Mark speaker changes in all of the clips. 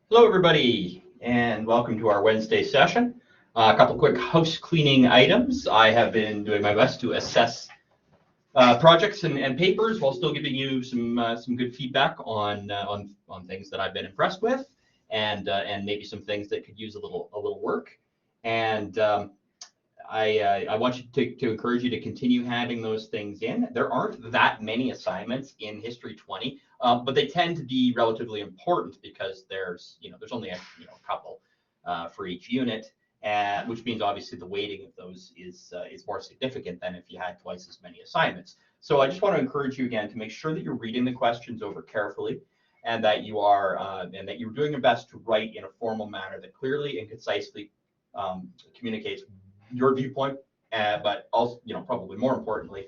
Speaker 1: Hello, everybody, and welcome to our Wednesday session. A couple quick house cleaning items. I have been doing my best to assess projects and papers while still giving you some good feedback on things that I've been impressed with, and maybe some things that could use a little work. And I want to encourage you to continue handing those things in. There aren't that many assignments in History 20, but they tend to be relatively important because there's only a couple for each unit, which means obviously the weighting of those is more significant than if you had twice as many assignments. So I just want to encourage you again to make sure that you're reading the questions over carefully, and that you're doing your best to write in a formal manner that clearly and concisely communicates your viewpoint, but also, probably more importantly,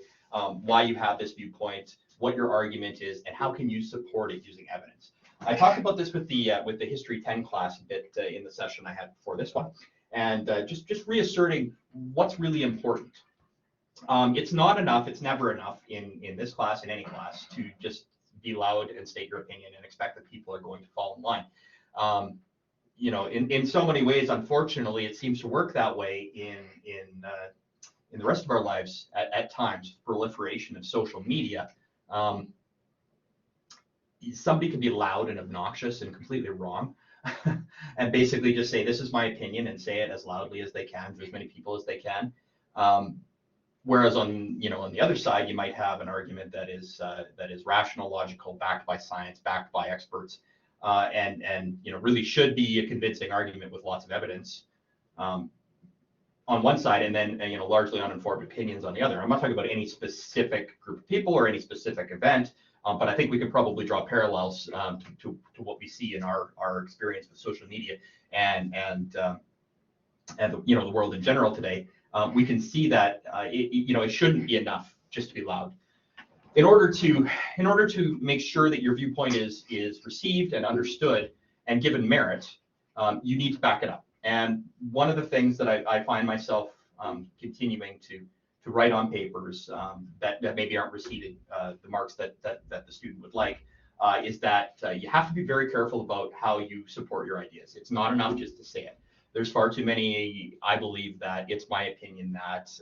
Speaker 1: why you have this viewpoint, what your argument is, and how can you support it using evidence. I talked about this with the History 10 class a bit in the session I had before this one, and just reasserting what's really important. It's not enough, it's never enough in this class, in any class, to just be loud and state your opinion and expect that people are going to fall in line. In so many ways, unfortunately, it seems to work that way in the rest of our lives at times. Proliferation of social media. Somebody can be loud and obnoxious and completely wrong, and basically just say, "This is my opinion," and say it as loudly as they can to as many people as they can. Whereas on the other side, you might have an argument that is rational, logical, backed by science, backed by experts. And really should be a convincing argument with lots of evidence on one side, and then largely uninformed opinions on the other. I'm not talking about any specific group of people or any specific event, but I think we can probably draw parallels to what we see in our experience with social media and the world in general today. We can see that it shouldn't be enough just to be loud. In order to make sure that your viewpoint is received and understood and given merit, you need to back it up. And one of the things that I find myself continuing to write on papers that maybe aren't receiving the marks that the student would like is that you have to be very careful about how you support your ideas. It's not enough just to say it. There's far too many, I believe that, it's my opinion that,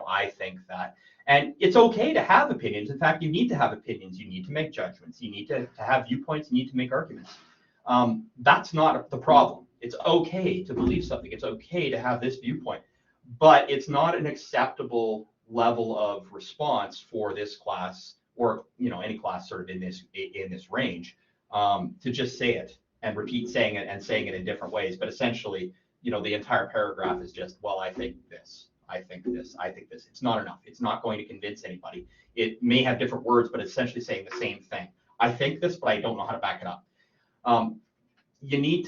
Speaker 1: I think that. And it's okay to have opinions. In fact, you need to have opinions. You need to make judgments. You need to have viewpoints. You need to make arguments. That's not the problem. It's okay to believe something. It's okay to have this viewpoint. But it's not an acceptable level of response for this class, or any class sort of in this range, to just say it and repeat saying it and saying it in different ways. But essentially, the entire paragraph is just, well, I think this. I think this, I think this. It's not enough. It's not going to convince anybody. It may have different words, but it's essentially saying the same thing. I think this, but I don't know how to back it up. You need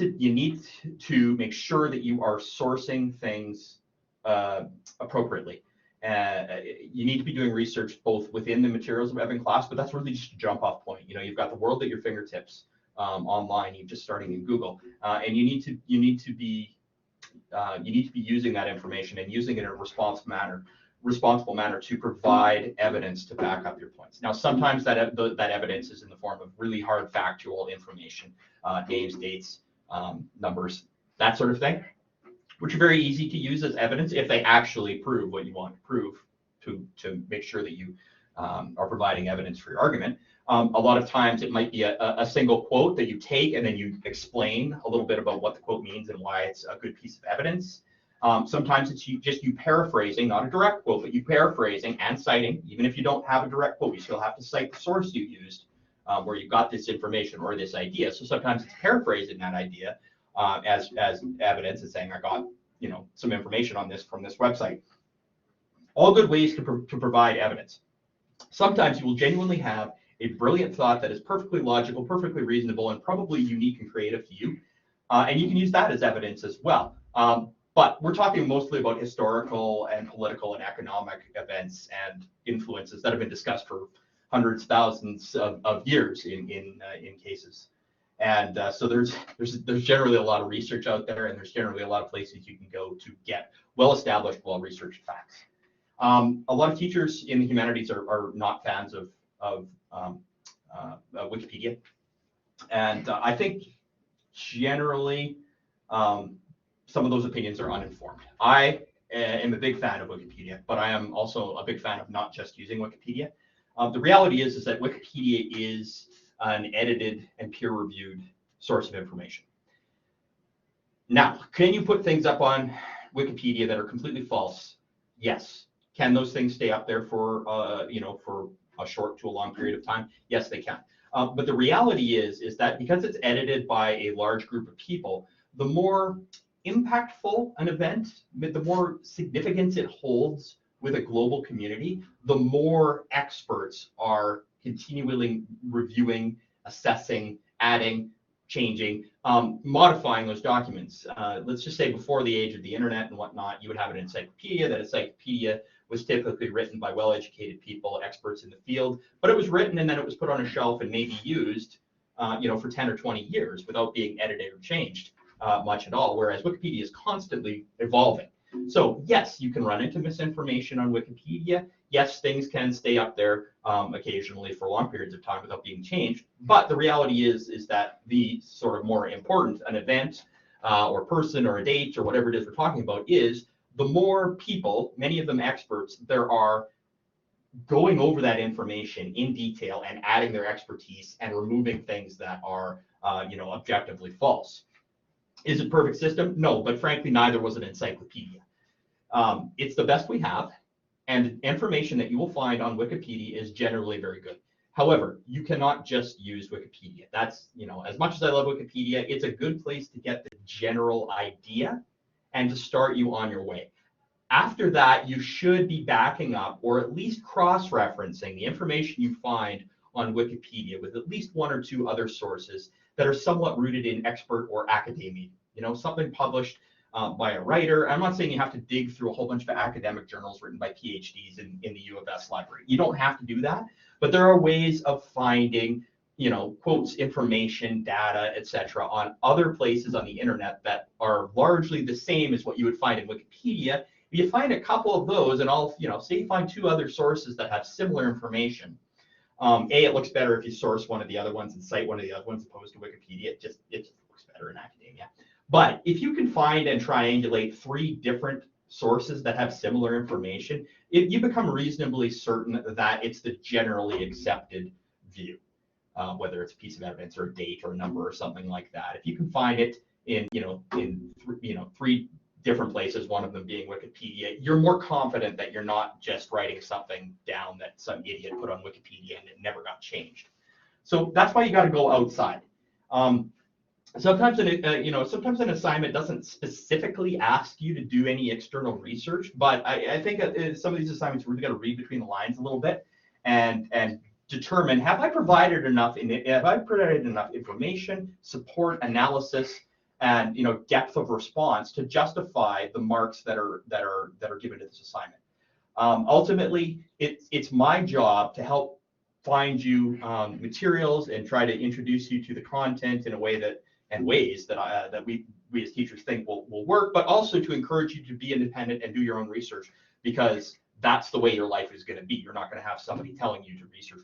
Speaker 1: to make sure that you are sourcing things appropriately. You need to be doing research both within the materials of Evan class, but that's really just a jump off point. You've got the world at your fingertips online. You're just starting in Google, and you need to be using that information and using it in a responsible manner to provide evidence to back up your points. Now, sometimes that evidence is in the form of really hard factual information, names, dates, numbers, that sort of thing, which are very easy to use as evidence if they actually prove what you want to prove, to make sure that you are providing evidence for your argument. A lot of times it might be a single quote that you take and then you explain a little bit about what the quote means and why it's a good piece of evidence. Sometimes it's just you paraphrasing, not a direct quote, but you paraphrasing and citing. Even if you don't have a direct quote, you still have to cite the source you used where you got this information or this idea. So sometimes it's paraphrasing that idea as evidence and saying, I got some information on this from this website. All good ways to provide evidence. Sometimes you will genuinely have a brilliant thought that is perfectly logical, perfectly reasonable, and probably unique and creative to you. And you can use that as evidence as well. But we're talking mostly about historical and political and economic events and influences that have been discussed for hundreds, thousands of years in cases. And so there's generally a lot of research out there, and there's generally a lot of places you can go to get well-established, well-researched facts. A lot of teachers in the humanities are not fans of Wikipedia, and I think generally, some of those opinions are uninformed. I am a big fan of Wikipedia, but I am also a big fan of not just using Wikipedia. The reality is that Wikipedia is an edited and peer-reviewed source of information. Now, can you put things up on Wikipedia that are completely false? Yes. Can those things stay up there for for a short to a long period of time? Yes, they can. But the reality is that because it's edited by a large group of people, the more impactful an event, the more significance it holds with a global community, the more experts are continually reviewing, assessing, adding, changing, modifying those documents. Let's just say before the age of the internet and whatnot, you would have an encyclopedia. That encyclopedia was typically written by well-educated people, experts in the field, but it was written and then it was put on a shelf and maybe used, for 10 or 20 years without being edited or changed much at all, whereas Wikipedia is constantly evolving. So yes, you can run into misinformation on Wikipedia. Yes, things can stay up there occasionally for long periods of time without being changed. But the reality is that the sort of more important an event or person or a date or whatever it is we're talking about is, the more people, many of them experts, there are going over that information in detail and adding their expertise and removing things that are objectively false. Is it a perfect system? No, but frankly, neither was an encyclopedia. It's the best we have, and information that you will find on Wikipedia is generally very good. However, you cannot just use Wikipedia. That's, as much as I love Wikipedia, it's a good place to get the general idea and to start you on your way. After that, you should be backing up or at least cross-referencing the information you find on Wikipedia with at least one or two other sources that are somewhat rooted in expert or academia, something published by a writer. I'm not saying you have to dig through a whole bunch of academic journals written by PhDs in the U of S library. You don't have to do that, but there are ways of finding, quotes, information, data, etc., on other places on the internet that are largely the same as what you would find in Wikipedia. If you find a couple of those, and say you find two other sources that have similar information. It looks better if you source one of the other ones and cite one of the other ones opposed to Wikipedia. It just looks better in academia. But if you can find and triangulate three different sources that have similar information, you become reasonably certain that it's the generally accepted view, whether it's a piece of evidence or a date or a number or something like that. If you can find it in three different places, one of them being Wikipedia, you're more confident that you're not just writing something down that some idiot put on Wikipedia and it never got changed. So that's why you got to go outside. Sometimes an assignment doesn't specifically ask you to do any external research, but I think some of these assignments we've got to read between the lines a little bit and determine, have I provided enough information, support, analysis, and depth of response to justify the marks that are given to this assignment. Ultimately, it's my job to help find you materials and try to introduce you to the content in a way ways that we as teachers think will work, but also to encourage you to be independent and do your own research, because that's the way your life is going to be. You're not going to have somebody telling you to research.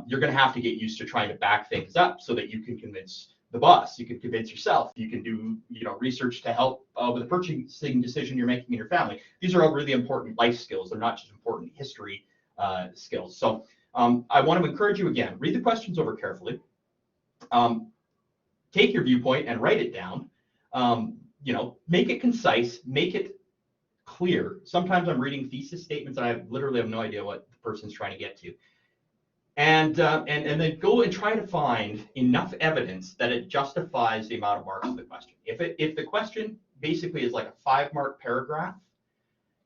Speaker 1: You're going to have to get used to trying to back things up so that you can convince the boss, you can convince yourself, you can do research to help with the purchasing decision you're making in your family. These are all really important life skills. They're not just important history skills. So I want to encourage you again, read the questions over carefully, take your viewpoint and write it down, make it concise, make it clear. Sometimes I'm reading thesis statements and I literally have no idea what the person's trying to get to. And then go and try to find enough evidence that it justifies the amount of marks of the question. If the question basically is like a 5-mark paragraph,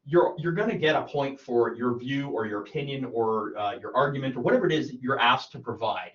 Speaker 1: you're going to get a point for your view or your opinion or your argument or whatever it is that you're asked to provide.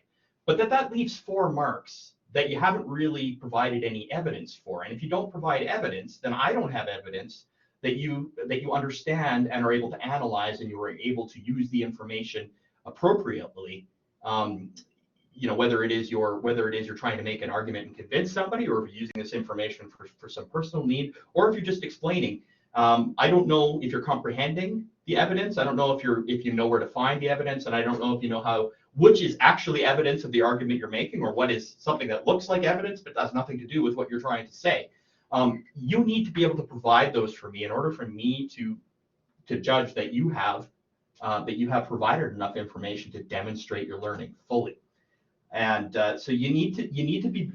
Speaker 1: But that leaves 4 marks that you haven't really provided any evidence for. And if you don't provide evidence, then I don't have evidence that you understand and are able to analyze and you are able to use the information appropriately, whether it is you're trying to make an argument and convince somebody, or if you're using this information for some personal need, or if you're just explaining. I don't know if you're comprehending the evidence. I don't know if you know where to find the evidence, and I don't know if you know which is actually evidence of the argument you're making, or what is something that looks like evidence but has nothing to do with what you're trying to say. You need to be able to provide those for me in order for me to judge that you have provided enough information to demonstrate your learning fully. And so you need to be.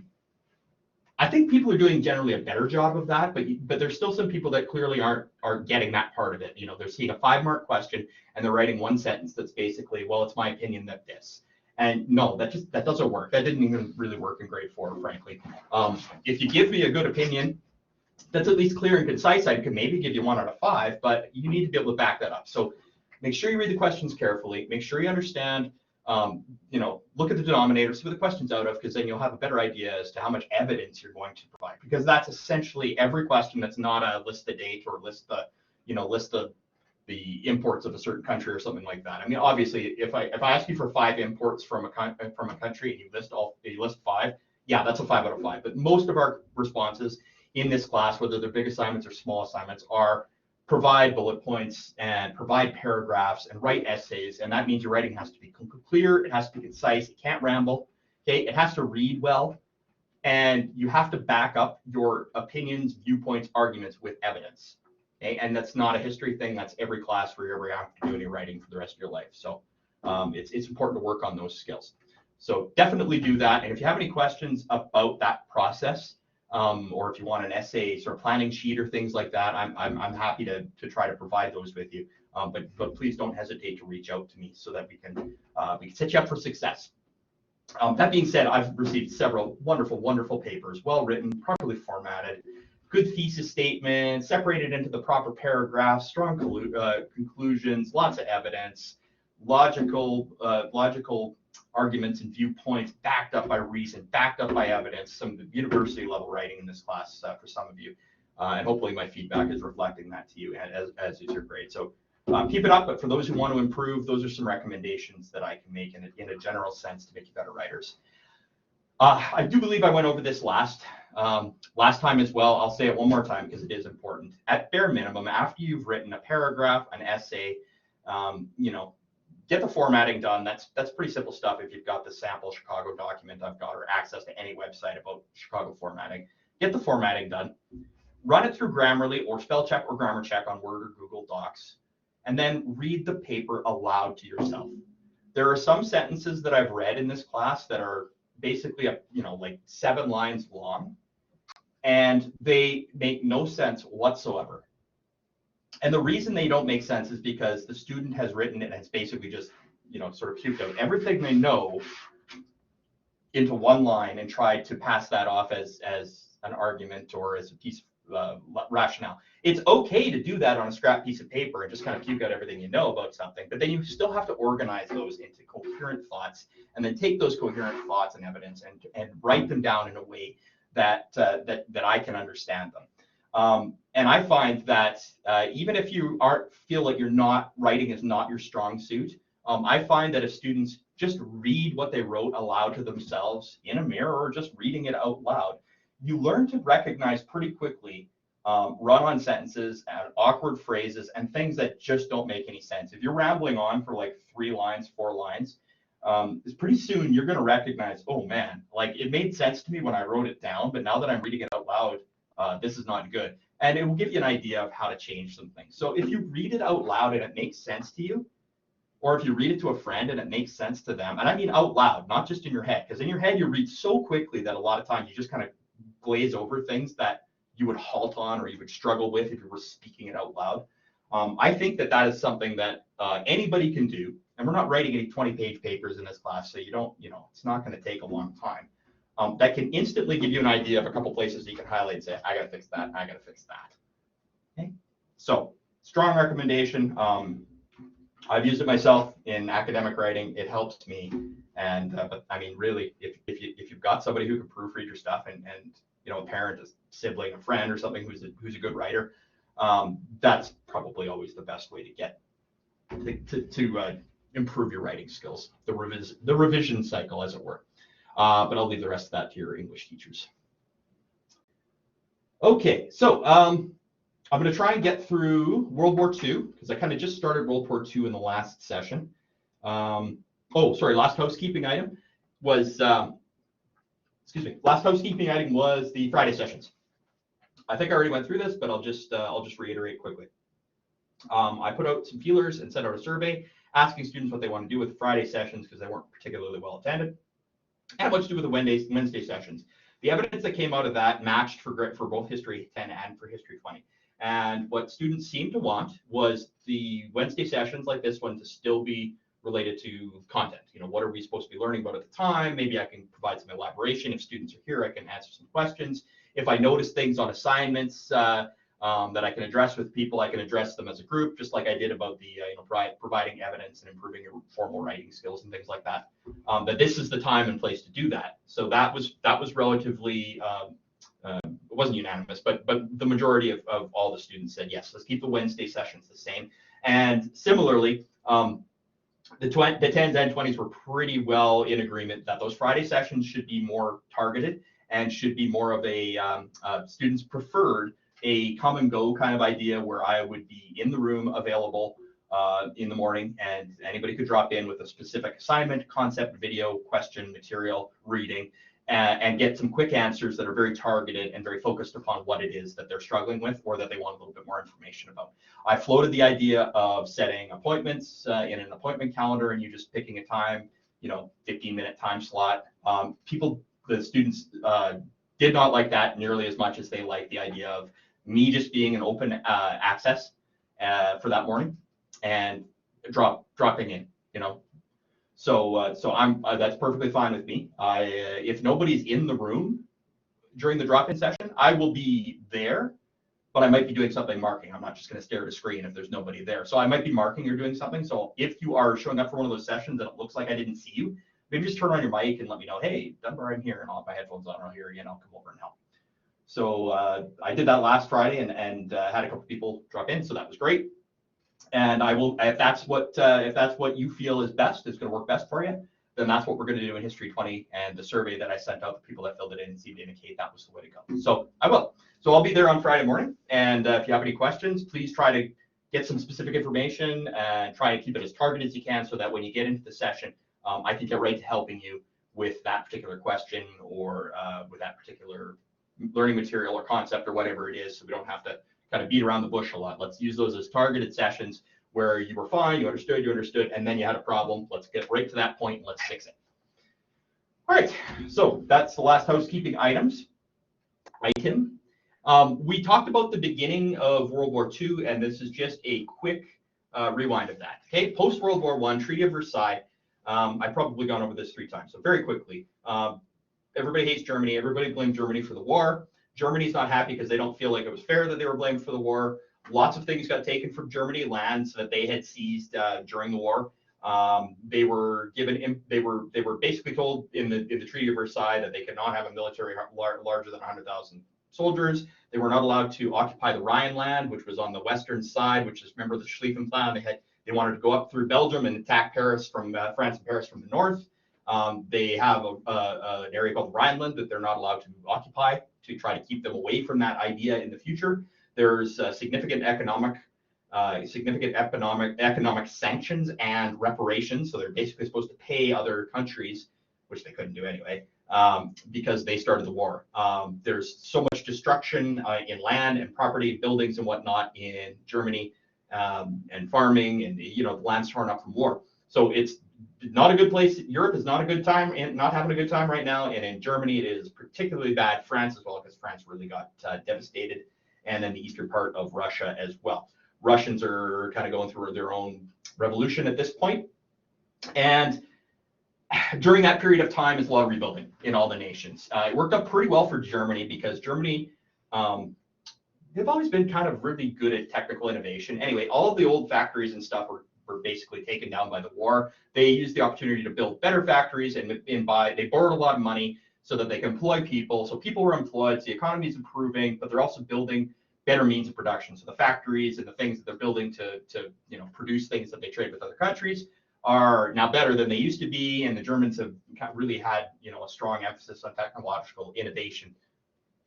Speaker 1: I think people are doing generally a better job of that, but there's still some people that clearly aren't getting that part of it. You know, they're seeing a 5-mark question and they're writing one sentence that's basically, well, it's my opinion that this. And no, that doesn't work. That didn't even really work in grade 4, frankly. If you give me a good opinion that's at least clear and concise, I could maybe give you 1 out of 5, but you need to be able to back that up. So make sure you read the questions carefully. Make sure you understand. Look at the denominator, see what the question's out of, because then you'll have a better idea as to how much evidence you're going to provide. Because that's essentially every question that's not a list the date or list the imports of a certain country or something like that. I mean, obviously, if I ask you for 5 imports from a country and you list 5, yeah, that's a 5 out of 5. But most of our responses in this class, whether they're big assignments or small assignments, are provide bullet points and provide paragraphs and write essays. And that means your writing has to be clear, it has to be concise, it can't ramble, okay? It has to read well, and you have to back up your opinions, viewpoints, arguments with evidence, okay? And that's not a history thing, that's every class where you ever have to do any writing for the rest of your life. So it's important to work on those skills. So definitely do that. And if you have any questions about that process, or if you want an essay sort of planning sheet or things like that, I'm happy to try to provide those with you. But please don't hesitate to reach out to me so that we can set you up for success. That being said, I've received several wonderful papers, well written, properly formatted, good thesis statements, separated into the proper paragraphs, strong conclusions, lots of evidence, logical arguments and viewpoints backed up by reason, backed up by evidence, some university level writing in this class for some of you. And hopefully my feedback is reflecting that to you, as is your grade. So keep it up, but for those who want to improve, those are some recommendations that I can make in a general sense to make you better writers. I do believe I went over this last time as well. I'll say it one more time because it is important. At bare minimum, after you've written a paragraph, an essay, get the formatting done. That's pretty simple stuff if you've got the sample Chicago document I've got, or access to any website about Chicago formatting. Get the formatting done. Run it through Grammarly or spell check or grammar check on Word or Google Docs, and then read the paper aloud to yourself. There are some sentences that I've read in this class that are basically like 7 lines long, and they make no sense whatsoever. And the reason they don't make sense is because the student has written it and it's basically just, sort of puked out everything they know into one line and tried to pass that off as an argument or as a piece of rationale. It's okay to do that on a scrap piece of paper and just kind of puke out everything you know about something, but then you still have to organize those into coherent thoughts, and then take those coherent thoughts and evidence and write them down in a way that I can understand them. And I find that even if you feel like writing is not your strong suit, I find that if students just read what they wrote aloud to themselves in a mirror or just reading it out loud, you learn to recognize pretty quickly run-on sentences and awkward phrases and things that just don't make any sense. If you're rambling on for like 3 lines, 4 lines, pretty soon you're going to recognize, oh man, like it made sense to me when I wrote it down, but now that I'm reading it out loud, this is not good. And it will give you an idea of how to change some things. So if you read it out loud and it makes sense to you, or if you read it to a friend and it makes sense to them, and I mean out loud, not just in your head, because in your head you read so quickly that a lot of times you just kind of glaze over things that you would halt on or you would struggle with if you were speaking it out loud. I think that is something that anybody can do. And we're not writing any 20-page papers in this class, so it's not going to take a long time. That can instantly give you an idea of a couple places that you can highlight and say, I got to fix that, I got to fix that. Okay, so strong recommendation. I've used it myself in academic writing. It helps me. And but I mean, really, if you've got somebody who can proofread your stuff and a parent, a sibling, a friend, or something who's a good writer, that's probably always the best way to get to improve your writing skills, the revision cycle, as it were. But I'll leave the rest of that to your English teachers. Okay, so I'm going to try and get through World War II, because I kind of just started World War II in the last session. Oh, sorry, last housekeeping item was, last housekeeping item was the Friday sessions. I think I already went through this, but I'll just reiterate quickly. I put out some feelers and sent out a survey asking students what they want to do with the Friday sessions because they weren't particularly well attended, and what to do with the Wednesday sessions. The evidence that came out of that matched for both History 10 and for History 20. And what students seemed to want was the Wednesday sessions like this one to still be related to content. You know, what are we supposed to be learning about at the time? Maybe I can provide some elaboration. If students are here, I can answer some questions. If I notice things on assignments that I can address with people, I can address them as a group, just like I did about the providing evidence and improving your formal writing skills and things like that. That this is the time and place to do that. So that was relatively it wasn't unanimous, but the majority of all the students said yes. Let's keep the Wednesday sessions the same. And similarly, the 10s and 20s were pretty well in agreement that those Friday sessions should be more targeted and should be more of a students preferred a come and go kind of idea where I would be in the room available in the morning, and anybody could drop in with a specific assignment, concept, video, question, material, reading, and get some quick answers that are very targeted and very focused upon what it is that they're struggling with or that they want a little bit more information about. I floated the idea of setting appointments in an appointment calendar and you just picking a time, 15-minute time slot. The students did not like that nearly as much as they liked the idea of me just being an open access for that morning and dropping in, So I'm that's perfectly fine with me. If nobody's in the room during the drop-in session, I will be there, but I might be doing something marking. I'm not just going to stare at a screen if there's nobody there. So I might be marking or doing something. So if you are showing up for one of those sessions and it looks like I didn't see you, maybe just turn on your mic and let me know, hey, Dunbar, I'm here, and I'll have my headphones on. I'll hear you, and I'll come over and help. So I did that last Friday and had a couple people drop in, so that was great. And I will, if that's what you feel is best, is going to work best for you, then that's what we're going to do in History 20. And the survey that I sent out, the people that filled it in seemed to indicate that was the way to go. So I will. So I'll be there on Friday morning. And if you have any questions, please try to get some specific information and try and keep it as targeted as you can so that when you get into the session, I can get right to helping you with that particular question or with that particular learning material or concept or whatever it is, so we don't have to kind of beat around the bush a lot. Let's use those as targeted sessions where you were fine, you understood, and then you had a problem. Let's get right to that point and let's fix it. All right, so that's the last housekeeping item. We talked about the beginning of World War II, and this is just a quick rewind of that. Okay, post-World War I, Treaty of Versailles. I've probably gone over this 3 times, so very quickly. Everybody hates Germany. Everybody blamed Germany for the war. Germany's not happy because they don't feel like it was fair that they were blamed for the war. Lots of things got taken from Germany, lands that they had seized during the war. They were given. They were basically told in the Treaty of Versailles that they could not have a military larger than 100,000 soldiers. They were not allowed to occupy the Rhineland, which was on the western side, which is, remember the Schlieffen Plan. They wanted to go up through Belgium and attack Paris from France and Paris from the north. They have an area called the Rhineland that they're not allowed to occupy to try to keep them away from that idea in the future. There's significant economic sanctions and reparations. So they're basically supposed to pay other countries, which they couldn't do anyway, because they started the war. There's so much destruction in land and property, buildings and whatnot in Germany, and farming, and the land's torn up from war. So it's not a good place. Europe is not a good time, and not having a good time right now. And in Germany, it is particularly bad. France as well, because France really got devastated, and then the eastern part of Russia as well. Russians are kind of going through their own revolution at this point. And during that period of time, is a lot of rebuilding in all the nations. It worked out pretty well for Germany because Germany, they've always been kind of really good at technical innovation. Anyway, all of the old factories and stuff were basically taken down by the war. They used the opportunity to build better factories and they borrowed a lot of money so that they can employ people. So people were employed, so the economy is improving, but they're also building better means of production. So the factories and the things that they're building to produce things that they trade with other countries are now better than they used to be. And the Germans have really had a strong emphasis on technological innovation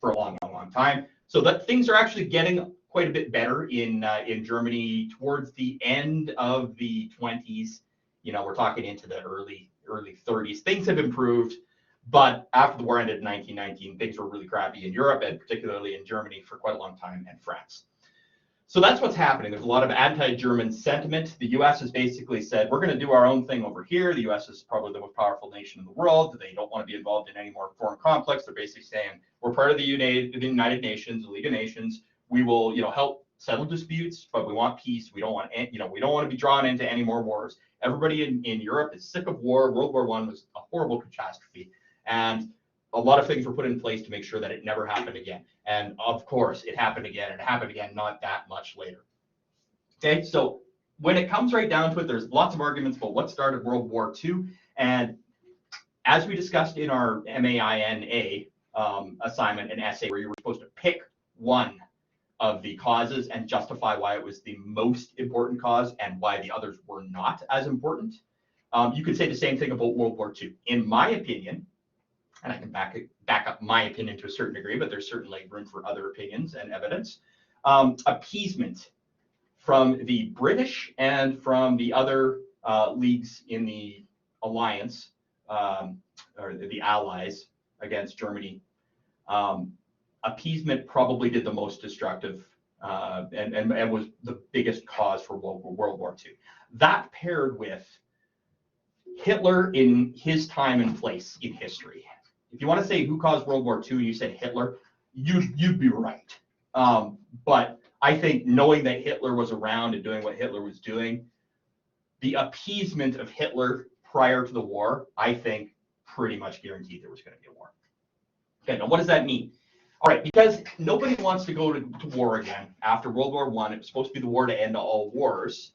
Speaker 1: for a long, long, long time. So that things are actually getting quite a bit better in Germany towards the end of the 20s we're talking into the early 30s. Things have improved, but after the war ended in 1919, things were really crappy in Europe, and particularly in Germany for quite a long time, and France. So that's what's happening. There's a lot of anti-German sentiment. The US has basically said, we're going to do our own thing over here. The US is probably the most powerful nation in the world. They don't want to be involved in any more foreign conflicts. They're basically saying, we're part of the United Nations, the League of Nations. We will, help settle disputes, but we want peace. We don't want, we don't want to be drawn into any more wars. Everybody in Europe is sick of war. World War I was a horrible catastrophe. And a lot of things were put in place to make sure that it never happened again. And of course, it happened again, and it happened again not that much later. Okay, so when it comes right down to it, there's lots of arguments about what started World War II. And as we discussed in our MAINA assignment, an essay where you were supposed to pick one of the causes and justify why it was the most important cause and why the others were not as important, you could say the same thing about World War II. In my opinion, and I can back up my opinion to a certain degree, but there's certainly room for other opinions and evidence. Appeasement from the British and from the other leagues in the alliance, or the allies against Germany. Appeasement probably did the most destructive and was the biggest cause for World War II. That paired with Hitler in his time and place in history. If you want to say who caused World War II and you said Hitler, you'd be right. But I think knowing that Hitler was around and doing what Hitler was doing, the appeasement of Hitler prior to the war, I think pretty much guaranteed there was going to be a war. Okay, now what does that mean? All right, because nobody wants to go to war again after World War I. It was supposed to be the war to end all wars.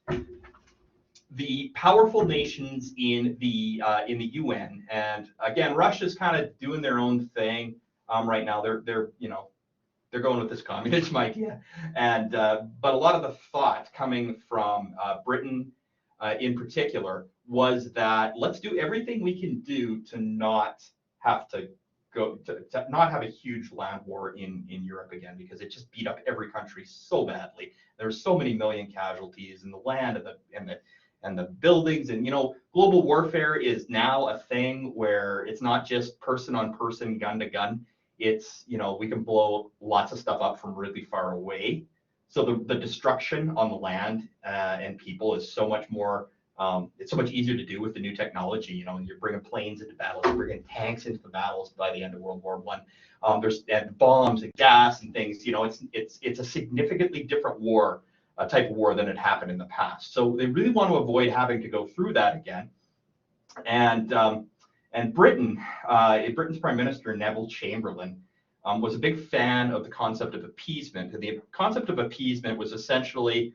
Speaker 1: The powerful nations in the UN, and again, Russia's kind of doing their own thing right now. They're going with this communism idea, and but a lot of the thought coming from Britain in particular was that let's do everything we can do to not have to not have a huge land war in Europe again, because it just beat up every country so badly. There's so many million casualties in the land and the buildings, and global warfare is now a thing where it's not just person on person, gun to gun. It's we can blow lots of stuff up from really far away. So the destruction on the land and people is so much more. It's so much easier to do with the new technology. You're bringing planes into battles, you're bringing tanks into the battles by the end of World War I. There's bombs and gas and things. It's a significantly different war. A type of war than had happened in the past. So they really want to avoid having to go through that again. And Britain's Prime Minister, Neville Chamberlain, was a big fan of the concept of appeasement. And the concept of appeasement was essentially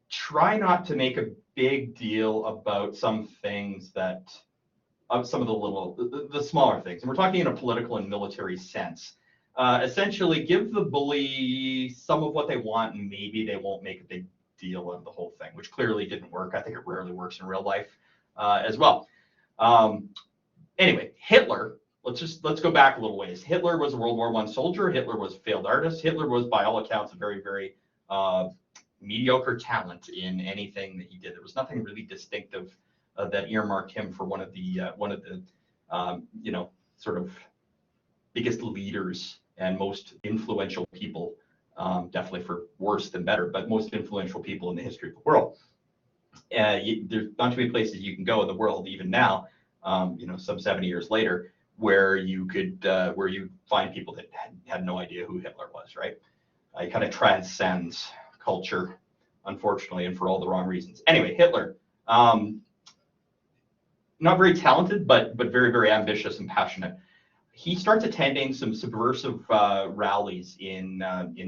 Speaker 1: try not to make a big deal about some things some of the smaller things. And we're talking in a political and military sense. Essentially give the bully some of what they want, and maybe they won't make a big deal of the whole thing, which clearly didn't work. I think it rarely works in real life as well. Anyway, Hitler, let's go back a little ways. Hitler was a World War I soldier. Hitler was a failed artist. Hitler was, by all accounts, a very, very mediocre talent in anything that he did. There was nothing really distinctive that earmarked him for one of the sort of biggest leaders and most influential people, definitely for worse than better, but most influential people in the history of the world. There's not too many places you can go in the world, even now, some 70 years later, where you find people that had no idea who Hitler was, right? It kind of transcends culture, unfortunately, and for all the wrong reasons. Anyway, Hitler, not very talented, but very, very ambitious and passionate. He starts attending some subversive rallies in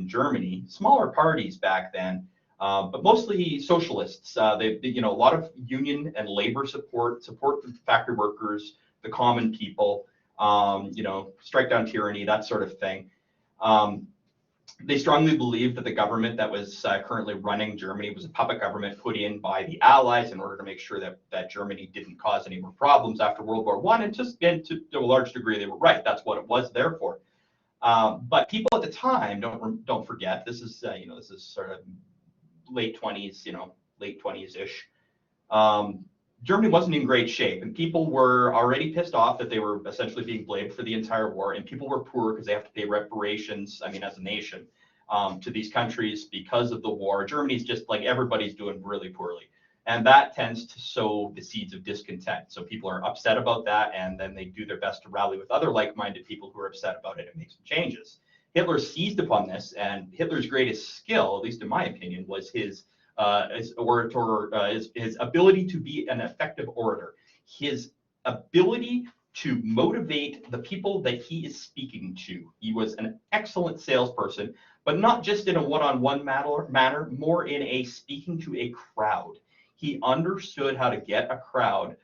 Speaker 1: Germany, smaller parties back then, but mostly socialists. They a lot of union and labor support the factory workers, the common people, strike down tyranny, that sort of thing. They strongly believed that the government that was currently running Germany was a puppet government put in by the Allies in order to make sure that Germany didn't cause any more problems after World War I. And to a large degree, they were right. That's what it was there for. But people at the time, don't forget, this is sort of late 20s, late 20s-ish. Germany wasn't in great shape, and people were already pissed off that they were essentially being blamed for the entire war, and people were poor because they have to pay reparations, I mean, as a nation, to these countries because of the war. Germany's just like everybody's doing really poorly. And that tends to sow the seeds of discontent. So people are upset about that, and then they do their best to rally with other like-minded people who are upset about it and make some changes. Hitler seized upon this, and Hitler's greatest skill, at least in my opinion, was his orator, his ability to be an effective orator, his ability to motivate the people that he is speaking to. He was an excellent salesperson, but not just in a one-on-one manner, more in a speaking to a crowd. He understood how to get a crowd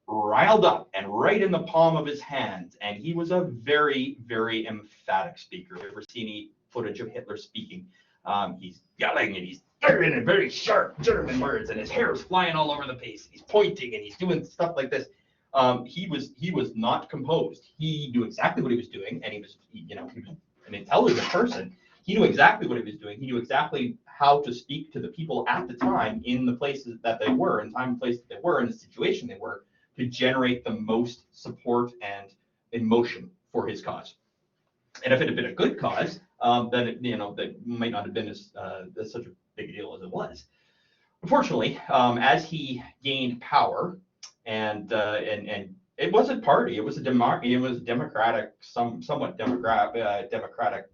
Speaker 1: riled up and right in the palm of his hands. And he was a very, very emphatic speaker. If you've ever seen any footage of Hitler speaking, he's yelling and he's in very sharp German words, and his hair is flying all over the place. He's pointing and he's doing stuff like this. He was not composed. He knew exactly what he was doing, and he was an intelligent person. He knew exactly what he was doing. He knew exactly how to speak to the people at the time in the places that they were, in time and place that they were, in the situation they were, to generate the most support and emotion for his cause. And if it had been a good cause, then that might not have been as such a big deal as it was. Unfortunately, as he gained power, and it wasn't party, it was a democratic, somewhat democratic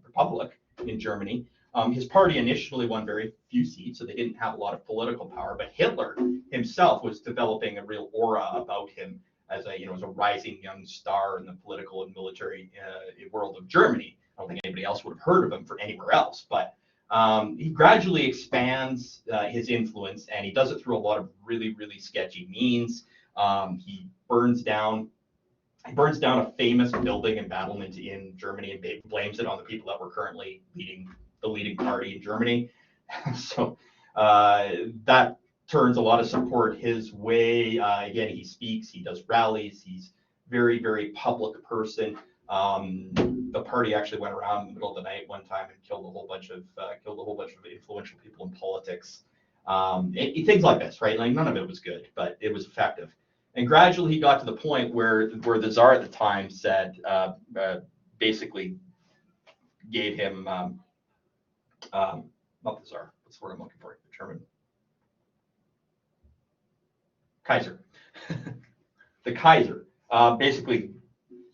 Speaker 1: republic in Germany. His party initially won very few seats, so they didn't have a lot of political power. But Hitler himself was developing a real aura about him as a rising young star in the political and military world of Germany. I don't think anybody else would have heard of him for anywhere else, but he gradually expands his influence, and he does it through a lot of really, really sketchy means. He burns down a famous building and battlement in Germany and blames it on the people that were currently leading the leading party in Germany. So that turns a lot of support his way. Again, he speaks, he does rallies, he's very, very public person. The party actually went around in the middle of the night one time and killed a whole bunch of influential people in politics. Things like this, right? Like, none of it was good, but it was effective. And gradually he got to the point where the Tsar at the time said, basically gave him, not the Tsar, what's the word I'm looking for? The German Kaiser. The Kaiser basically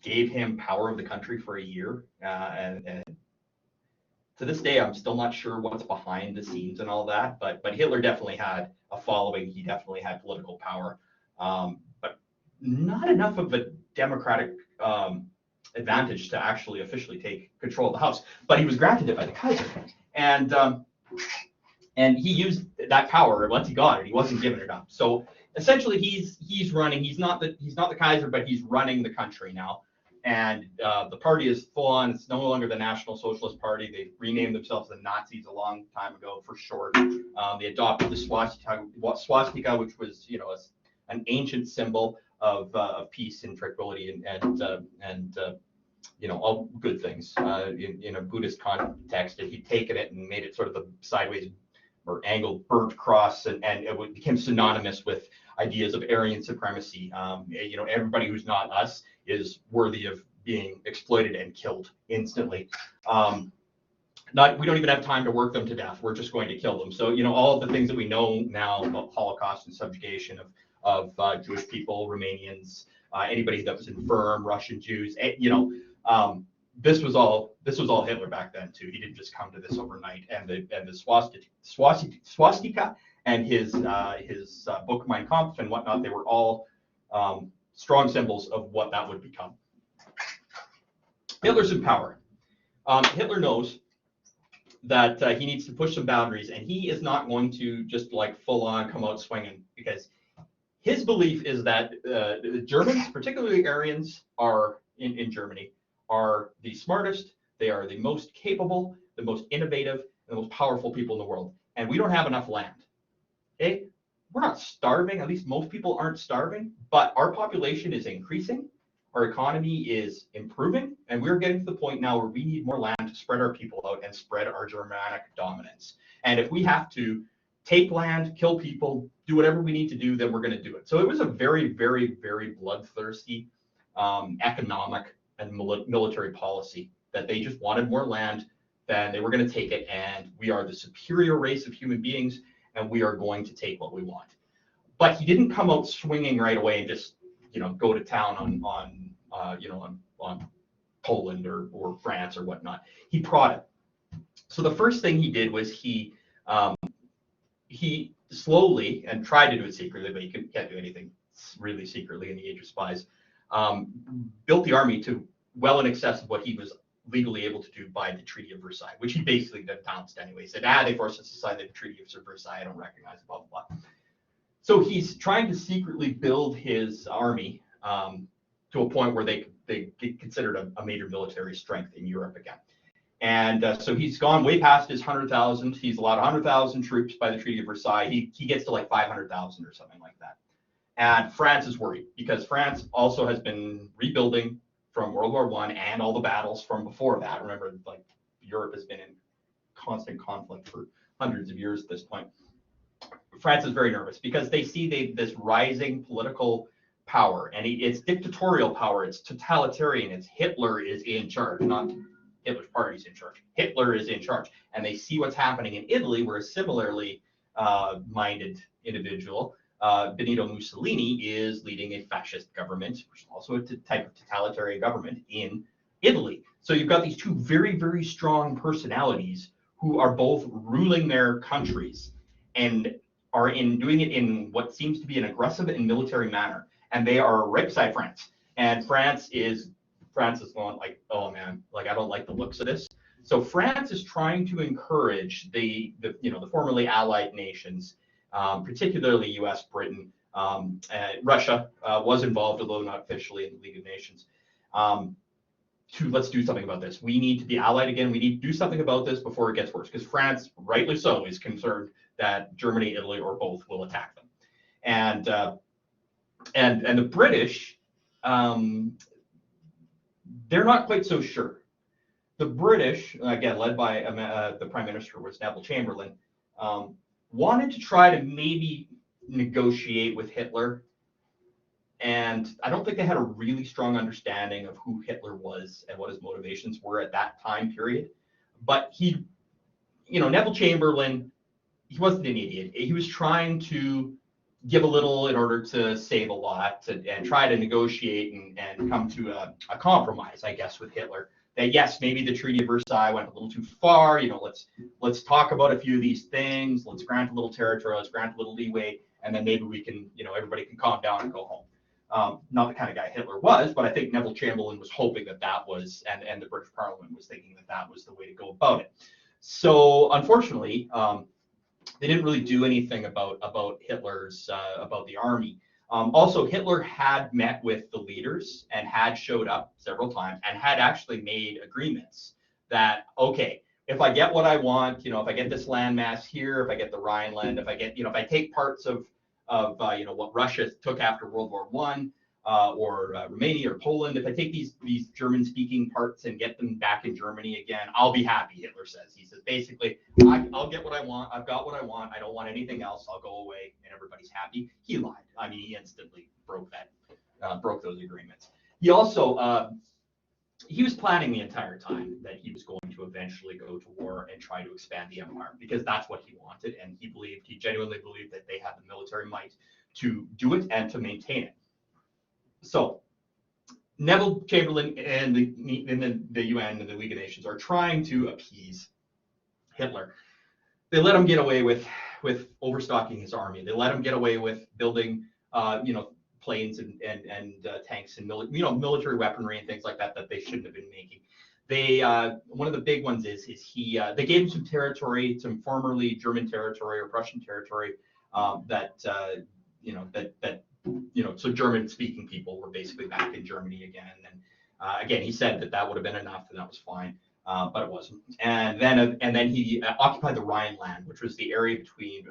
Speaker 1: gave him power of the country for a year. And to this day, I'm still not sure what's behind the scenes and all that, but Hitler definitely had a following. He definitely had political power, but not enough of a democratic advantage to actually officially take control of the house. But he was granted it by the Kaiser, and he used that power. Once he got it, he wasn't giving it up. So essentially, he's running. He's not the Kaiser, but he's running the country now. And the party is full on. It's no longer the National Socialist Party. They renamed themselves the Nazis a long time ago for short. They adopted the swastika, which was an ancient symbol of peace and tranquility and all good things. In a Buddhist context, he'd taken it and made it sort of the sideways or angled burnt cross, and it became synonymous with ideas of Aryan supremacy. Everybody who's not us is worthy of being exploited and killed instantly. We don't even have time to work them to death. We're just going to kill them. So all of the things that we know now about Holocaust and subjugation of Jewish people, Romanians, anybody that was infirm, Russian Jews, this was all Hitler back then too. He didn't just come to this overnight. And the swastika and his book Mein Kampf and whatnot, they were all strong symbols of what that would become. Hitler's in power. Hitler knows that he needs to push some boundaries, and he is not going to just like full on come out swinging, because his belief is that the Germans, particularly Aryans, are in Germany, are the smartest, they are the most capable, the most innovative, and the most powerful people in the world. And we don't have enough land. Okay? We're not starving, at least most people aren't starving, but our population is increasing, our economy is improving, and we're getting to the point now where we need more land to spread our people out and spread our Germanic dominance. And if we have to take land, kill people, do whatever we need to do, then we're going to do it. So it was a very, very, very bloodthirsty economic and military policy that they just wanted more land, then they were going to take it, and we are the superior race of human beings, and we are going to take what we want. But he didn't come out swinging right away and just, go to town on Poland or France or whatnot. He prodded. So the first thing he did was he slowly, and tried to do it secretly, but you can't do anything really secretly in the age of spies, built the army to well in excess of what he was legally able to do by the Treaty of Versailles, which he basically denounced anyway. He said, they forced us to sign the Treaty of Versailles, I don't recognize it, blah, blah, blah. So he's trying to secretly build his army to a point where they get considered a major military strength in Europe again. And so he's gone way past his 100,000. He's allowed 100,000 troops by the Treaty of Versailles. He gets to like 500,000 or something like that. And France is worried because France also has been rebuilding from World War I and all the battles from before that. Remember, like, Europe has been in constant conflict for hundreds of years at this point. France is very nervous because they see this rising political power, and it's dictatorial power. It's totalitarian. It's Hitler is in charge, not Hitler's party's in charge. Hitler is in charge, and they see what's happening in Italy, where a similarly minded individual, Benito Mussolini, is leading a fascist government, which is also a type of totalitarian government in Italy. So you've got these two very, very strong personalities who are both ruling their countries and are doing it in what seems to be an aggressive and military manner. And they are right beside France. And France is going like, oh man, like, I don't like the looks of this. So France is trying to encourage the formerly allied nations, particularly U.S., Britain, Russia was involved, although not officially, in the League of Nations, let's do something about this. We need to be allied again. We need to do something about this before it gets worse, because France, rightly so, is concerned that Germany, Italy, or both will attack them. And the British, they're not quite so sure. The British, again, led by the Prime Minister, was Neville Chamberlain, wanted to try to maybe negotiate with Hitler. And I don't think they had a really strong understanding of who Hitler was and what his motivations were at that time period. But Neville Chamberlain, he wasn't an idiot. He was trying to give a little in order to save a lot, and try to negotiate and come to a compromise, I guess, with Hitler. That yes, maybe the Treaty of Versailles went a little too far. Let's talk about a few of these things. Let's grant a little territory. Let's grant a little leeway, and then maybe we can, everybody can calm down and go home. Not the kind of guy Hitler was, but I think Neville Chamberlain was hoping that was, and the British Parliament was thinking that was the way to go about it. So unfortunately, they didn't really do anything about Hitler's about the army. Also, Hitler had met with the leaders and had showed up several times and had actually made agreements that, okay, if I get what I want, if I get this landmass here, if I get the Rhineland, if I get, if I take parts of what Russia took after World War I, or Romania or Poland, if I take these German-speaking parts and get them back in Germany again, I'll be happy, Hitler says. He says, basically, I'll get what I want. I've got what I want. I don't want anything else. I'll go away, and everybody's happy. He lied. I mean, he instantly broke those agreements. He also, he was planning the entire time that he was going to eventually go to war and try to expand the empire, because that's what he wanted, and he genuinely believed that they had the military might to do it and to maintain it. So Neville Chamberlain and the UN and the League of Nations are trying to appease Hitler. They let him get away with overstocking his army. They let him get away with building, planes and tanks and military weaponry and things like that they shouldn't have been making. They one of the big ones is they gave him some territory, some formerly German territory or Prussian territory so German-speaking people were basically back in Germany again. And again, he said that would have been enough, and that was fine, but it wasn't. And then he occupied the Rhineland, which was the area between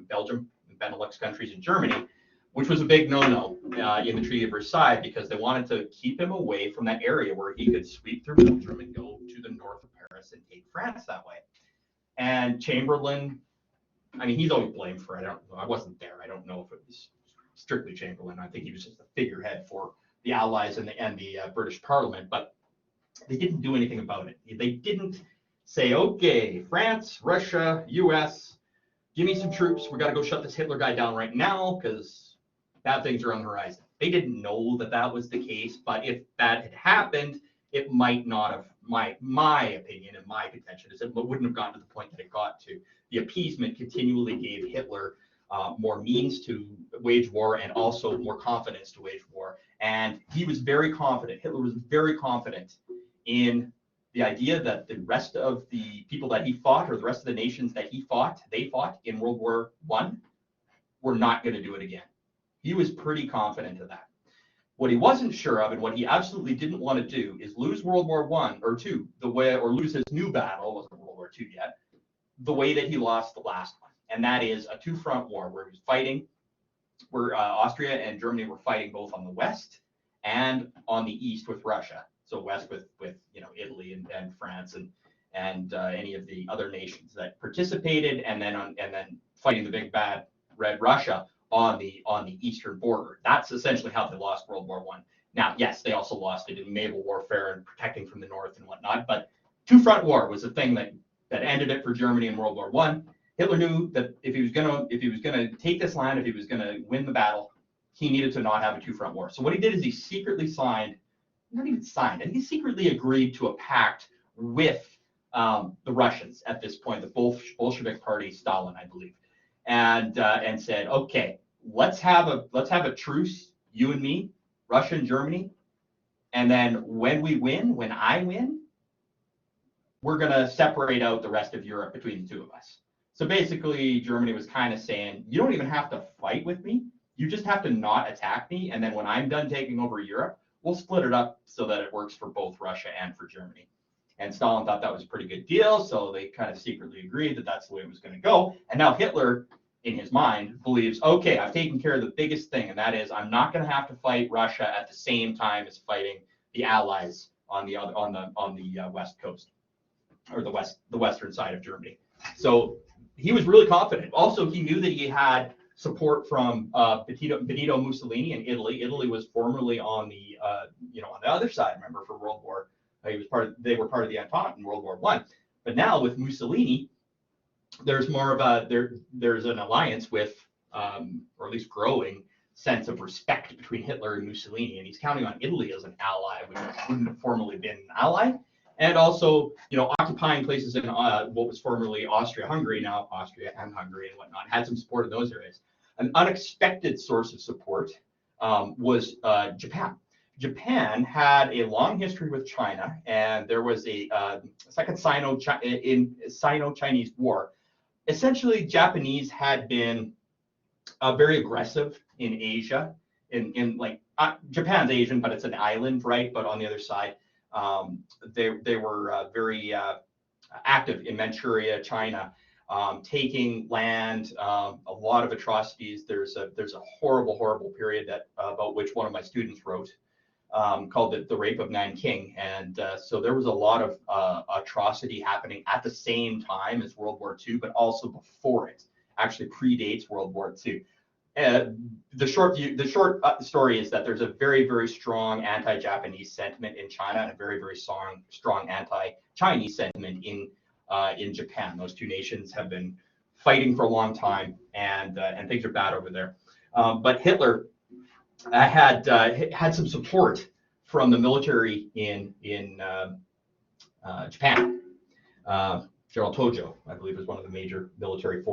Speaker 1: Belgium, the Benelux countries, and Germany, which was a big no-no in the Treaty of Versailles, because they wanted to keep him away from that area where he could sweep through Belgium and go to the north of Paris and take France that way. And Chamberlain I mean, he's always blamed for it. I wasn't there. I don't know if it was strictly Chamberlain. I think he was just the figurehead for the Allies and the British Parliament, but they didn't do anything about it. They didn't say, okay, France, Russia, US, give me some troops. We got to go shut this Hitler guy down right now because bad things are on the horizon. They didn't know that that was the case, but if that had happened, it might not have, my opinion and my contention is it wouldn't have gotten to the point that it got to. The appeasement continually gave Hitler more means to wage war and also more confidence to wage war. And he was very confident, Hitler was very confident in the idea that the rest of the people that he fought, or the rest of the nations that they fought in World War I, were not going to do it again. He was pretty confident of that. What he wasn't sure of, and what he absolutely didn't want to do, is lose World War I or II, or lose his new battle, it wasn't World War II yet, the way that he lost the last one. And that is a two-front war where he was fighting, where Austria and Germany were fighting both on the west and on the east with Russia. So west with Italy and France and any of the other nations that participated, and then fighting the big bad red Russia on the eastern border. That's essentially how they lost World War I. Now, yes, they also lost it in naval warfare and protecting from the north and whatnot, but two-front war was the thing that ended it for Germany in World War I. Hitler knew that if he was gonna take this land, if he was gonna win the battle, he needed to not have a two-front war. So what he did is he secretly he secretly agreed to a pact with the Russians at this point, the Bolshevik Party, Stalin, I believe, and said, okay, let's have a truce, you and me, Russia and Germany, and then when I win, we're gonna separate out the rest of Europe between the two of us. So basically, Germany was kind of saying, you don't even have to fight with me. You just have to not attack me. And then when I'm done taking over Europe, we'll split it up so that it works for both Russia and for Germany. And Stalin thought that was a pretty good deal. So they kind of secretly agreed that that's the way it was going to go. And now Hitler, in his mind, believes, okay, I've taken care of the biggest thing. And that is, I'm not going to have to fight Russia at the same time as fighting the Allies on the West Coast, or the western side of Germany. So he was really confident. Also, he knew that he had support from Benito Mussolini in Italy. Italy was formerly on the on the other side. Remember, for World War, they were part of the Entente in World War I. But now with Mussolini, there's more of there's an alliance with, or at least growing sense of respect between Hitler and Mussolini, and he's counting on Italy as an ally, which wouldn't have formerly been an ally. And also, occupying places in what was formerly Austria-Hungary, now Austria and Hungary and whatnot, had some support in those areas. An unexpected source of support was Japan. Japan had a long history with China, and there was a second Sino-Chinese War. Essentially, Japanese had been very aggressive in Asia. Japan's Asian, but it's an island, right? But on the other side, they were very active in Manchuria, China, taking land, a lot of atrocities. There's a horrible period about which one of my students wrote, called the Rape of Nanking, and so there was a lot of atrocity happening at the same time as World War II, but also before it. Actually predates World War II. The short story is that there's a very, very strong anti-Japanese sentiment in China, and a very, very strong anti-Chinese sentiment in Japan. Those two nations have been fighting for a long time, and things are bad over there. But Hitler had some support from the military in Japan. General Tojo, I believe, was one of the major military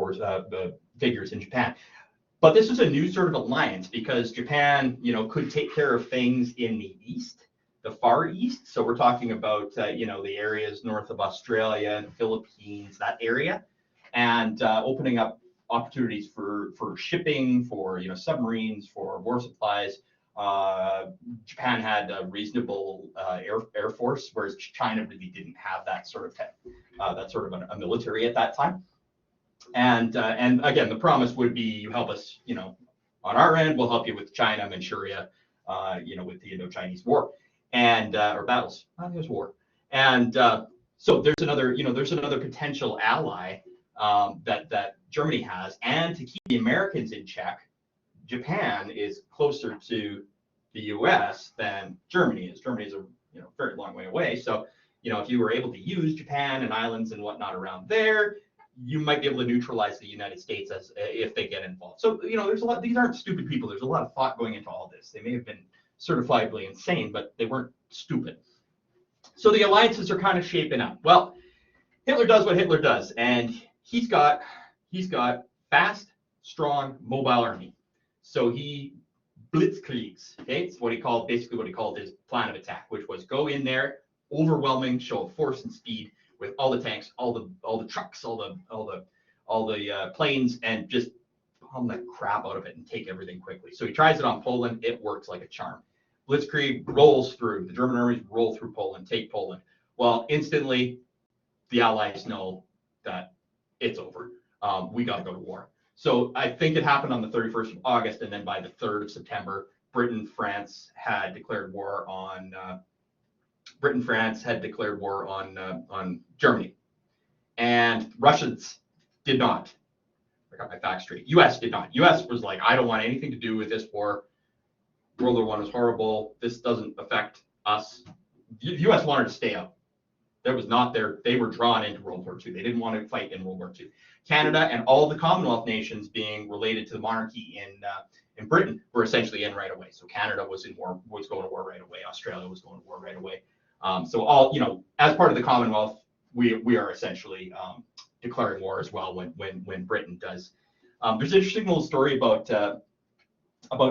Speaker 1: figures in Japan. But this was a new sort of alliance because Japan, could take care of things in the east, the Far East. So we're talking about, the areas north of Australia and the Philippines, that area, and opening up opportunities for shipping, for submarines, for war supplies. Japan had a reasonable air force, whereas China really didn't have that sort of a military at that time. And again, the promise would be, you help us, on our end, we'll help you with China, Manchuria, with the Indo-Chinese War and or battles. I think it was war. And so there's another potential ally that Germany has, and to keep the Americans in check, Japan is closer to the U.S. than Germany is. Germany is a very long way away. So if you were able to use Japan and islands and whatnot around there, you might be able to neutralize the United States as if they get involved. So there's a lot. These aren't stupid people. There's a lot of thought going into all this. They may have been certifiably insane, but they weren't stupid. So the alliances are kind of shaping up. Well, Hitler does what Hitler does, and he's got fast, strong, mobile army. So he blitzkriegs. Okay, it's basically what he called his plan of attack, which was go in there, overwhelming show of force and speed with all the tanks, all the trucks, all the planes, and just bomb the crap out of it and take everything quickly. So he tries it on Poland. It works like a charm. Blitzkrieg rolls through. The German armies roll through Poland, take Poland. Well, instantly, the Allies know that it's over. We got to go to war. So I think it happened on the 31st of August, and then by the 3rd of September, France had declared war on Germany, and Russians did not. I got my facts straight. U.S. did not. U.S. was like, I don't want anything to do with this war. World War I is horrible. This doesn't affect us. The U.S. wanted to stay out. That was not their. They were drawn into World War II. They didn't want to fight in World War II. Canada and all the Commonwealth nations, being related to the monarchy in Britain, were essentially in right away. So Canada was going to war right away. Australia was going to war right away. So all as part of the Commonwealth, we are essentially declaring war as well when Britain does. There's an interesting little story about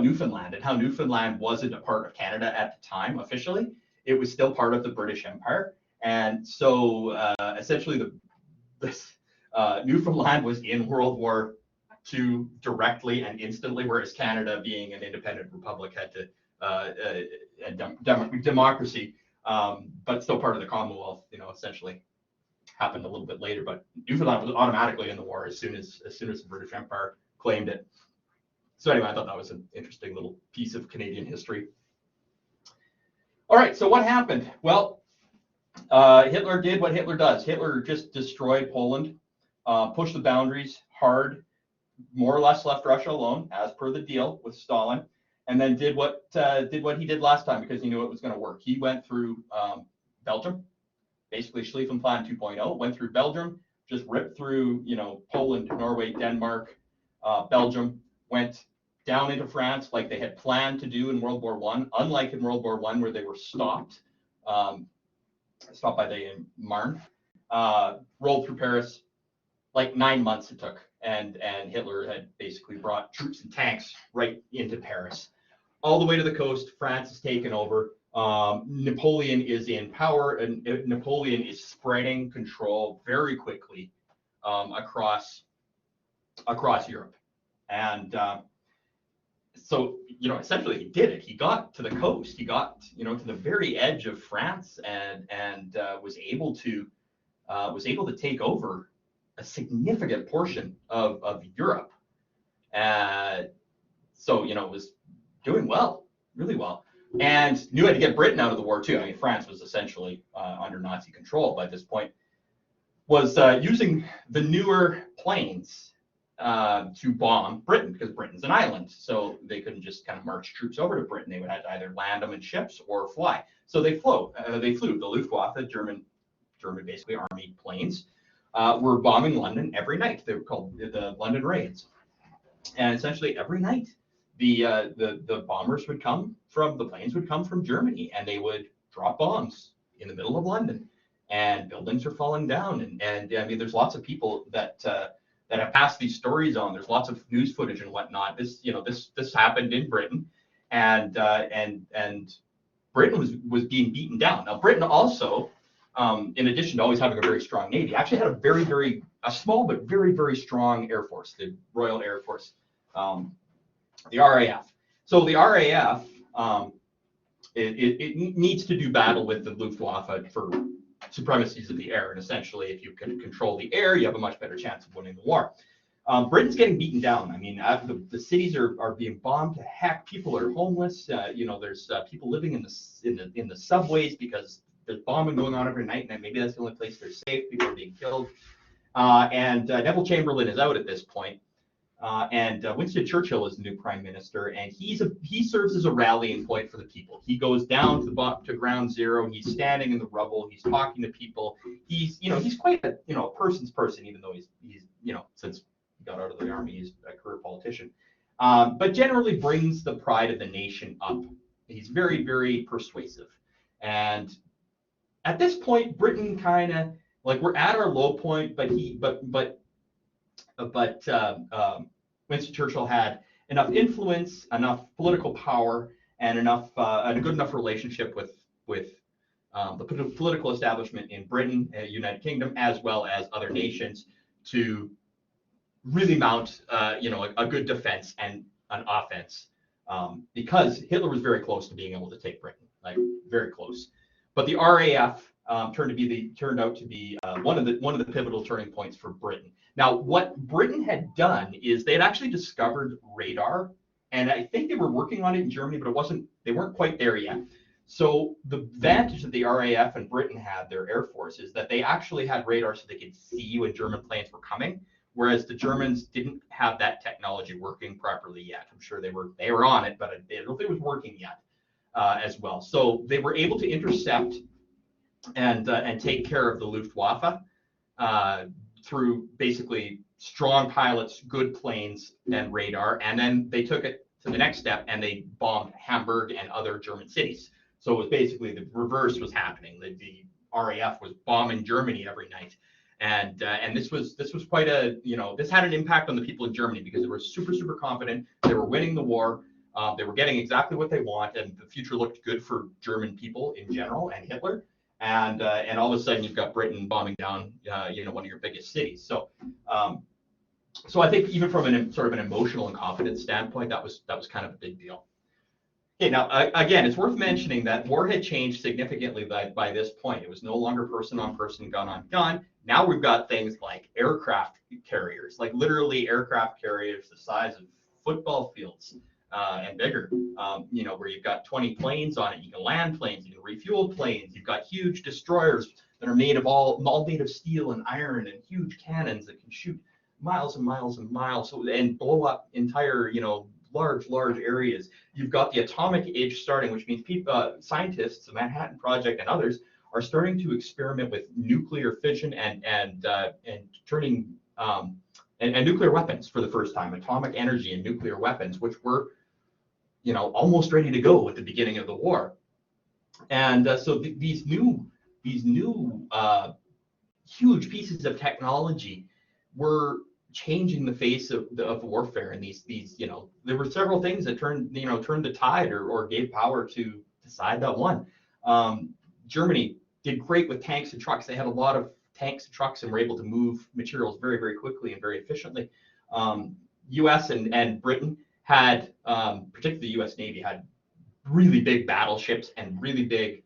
Speaker 1: Newfoundland and how Newfoundland wasn't a part of Canada at the time officially. It was still part of the British Empire, and so essentially Newfoundland was in World War II directly and instantly, whereas Canada, being an independent republic, had to democracy, but still part of the Commonwealth. Essentially happened a little bit later, but Newfoundland was automatically in the war as soon as the British Empire claimed it. So anyway, I thought that was an interesting little piece of Canadian history. All right, so what happened? Well, Hitler did what Hitler does. Hitler just destroyed Poland, pushed the boundaries hard, more or less left Russia alone, as per the deal with Stalin, and then did what he did last time because he knew it was going to work. He went through Belgium, basically Schlieffen Plan 2.0, went through Belgium, just ripped through Poland, Norway, Denmark, Belgium, went down into France like they had planned to do in World War I, unlike in World War I where they were stopped by the Marne, rolled through Paris. Like 9 months it took, and Hitler had basically brought troops and tanks right into Paris. All the way to the coast, France is taken over. Napoleon is in power, and Napoleon is spreading control very quickly across Europe. And so, essentially he did it. He got to the coast. He got, to the very edge of France, and was able to take over a significant portion of Europe. So, was doing well, really well, and knew how to get Britain out of the war too. I mean, France was essentially under Nazi control by this point. Was using the newer planes to bomb Britain, because Britain's an island, so they couldn't just kind of march troops over to Britain. They would have to either land them in ships or fly. So they flew. The Luftwaffe, German basically army planes, were bombing London every night. They were called the London raids, and essentially every night the bombers would come from, the planes would come from Germany, and they would drop bombs in the middle of London, and buildings are falling down. And I mean, there's lots of people that have passed these stories on. There's lots of news footage and whatnot. This happened in Britain, and Britain was being beaten down. Now, Britain also, in addition to always having a very strong navy, actually had a small but very, very strong air force, the Royal Air Force, the RAF. So the RAF, it needs to do battle with the Luftwaffe for supremacies of the air, and essentially, if you can control the air, you have a much better chance of winning the war. Britain's getting beaten down. I mean, the cities are being bombed to heck. People are homeless. There's people living in the subways because there's bombing going on every night, and maybe that's the only place they're safe. People are being killed. And Neville Chamberlain is out at this point. And Winston Churchill is the new prime minister, and he serves as a rallying point for the people. He goes down to ground zero. He's standing in the rubble. He's talking to people. He's quite a person's person, even though he's since he got out of the army, he's a career politician. But generally brings the pride of the nation up. He's very, very persuasive. And at this point, Britain kind of like we're at our low point, but Winston Churchill had enough influence, enough political power, and a good enough relationship with the political establishment in Britain, United Kingdom, as well as other nations, to really mount a good defense and an offense, because Hitler was very close to being able to take Britain, like very close. But the RAF turned out to be one of the pivotal turning points for Britain. Now, what Britain had done is they had actually discovered radar, and I think they were working on it in Germany, but they weren't quite there yet. So the advantage that the RAF and Britain had, their air force, is that they actually had radar so they could see when German planes were coming, whereas the Germans didn't have that technology working properly yet. I'm sure they were on it, but I don't think it was working yet as well. So they were able to intercept and take care of the Luftwaffe through basically strong pilots, good planes, and radar. And then they took it to the next step and they bombed Hamburg and other German cities. So it was basically the reverse was happening. The RAF was bombing Germany every night. And this was quite this had an impact on the people in Germany because they were super, super confident. They were winning the war. They were getting exactly what they want, and the future looked good for German people in general and Hitler. And all of a sudden you've got Britain bombing down, one of your biggest cities. So I think even from an emotional and confidence standpoint, that was kind of a big deal. Okay, now again, it's worth mentioning that war had changed significantly by this point. It was no longer person on person, gun on gun. Now we've got things like aircraft carriers, like literally aircraft carriers the size of football fields and bigger. Where you've got 20 planes on it. You can land planes, you can refuel planes. You've got huge destroyers that are made of all made of steel and iron, and huge cannons that can shoot miles and miles and miles and blow up entire large areas. You've got the atomic age starting, which means scientists, the Manhattan Project and others are starting to experiment with nuclear fission and turning and nuclear weapons for the first time, atomic energy and nuclear weapons, which were almost ready to go at the beginning of the war. And so these new huge pieces of technology were changing the face of warfare. And these there were several things that turned the tide or gave power to the side that won. Germany did great with tanks and trucks. They had a lot of tanks and trucks and were able to move materials very, very quickly and very efficiently. U.S. and Britain had, particularly the U.S. Navy, had really big battleships and really big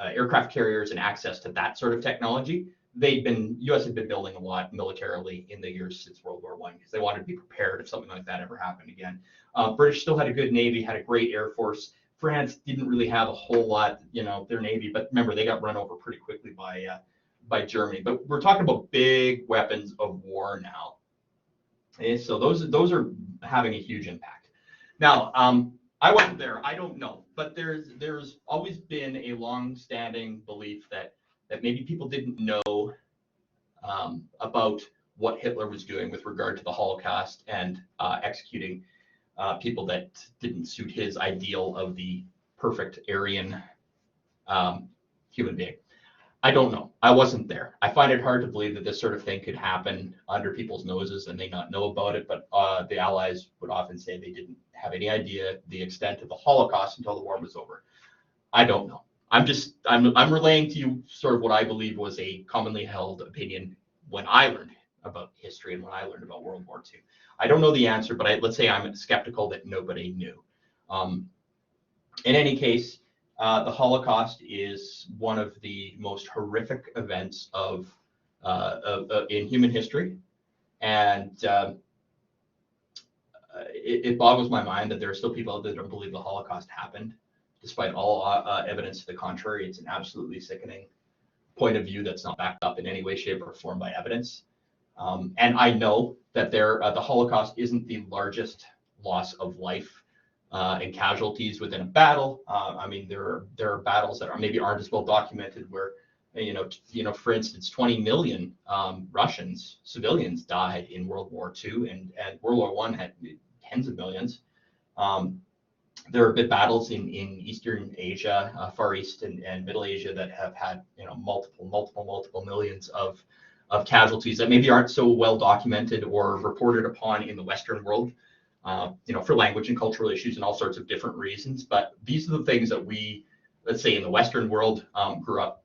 Speaker 1: aircraft carriers and access to that sort of technology. U.S. had been building a lot militarily in the years since World War I because they wanted to be prepared if something like that ever happened again. British still had a good Navy, had a great Air Force. France didn't really have a whole lot, their Navy, but remember, they got run over pretty quickly by Germany. But we're talking about big weapons of war now. Okay, so those are having a huge impact. Now, I wasn't there, I don't know, but there's always been a long-standing belief that maybe people didn't know about what Hitler was doing with regard to the Holocaust and executing people that didn't suit his ideal of the perfect Aryan human being. I don't know. I wasn't there. I find it hard to believe that this sort of thing could happen under people's noses and they not know about it, but the Allies would often say they didn't have any idea the extent of the Holocaust until the war was over. I don't know. I'm relaying to you sort of what I believe was a commonly held opinion when I learned about history and when I learned about World War II. I don't know the answer, but let's say I'm skeptical that nobody knew. In any case, the Holocaust is one of the most horrific events in human history, and it boggles my mind that there are still people that don't believe the Holocaust happened, despite all evidence to the contrary. It's an absolutely sickening point of view that's not backed up in any way, shape, or form by evidence. And I know that the Holocaust isn't the largest loss of life and casualties within a battle. I mean, there are battles that aren't as well documented where, for instance, 20 million Russians, civilians died in World War II, and World War I had tens of millions. There have been battles in Eastern Asia, Far East and Middle Asia that have had multiple millions of casualties that maybe aren't so well documented or reported upon in the Western world, for language and cultural issues and all sorts of different reasons. But these are the things that we, let's say, in the Western world, grew up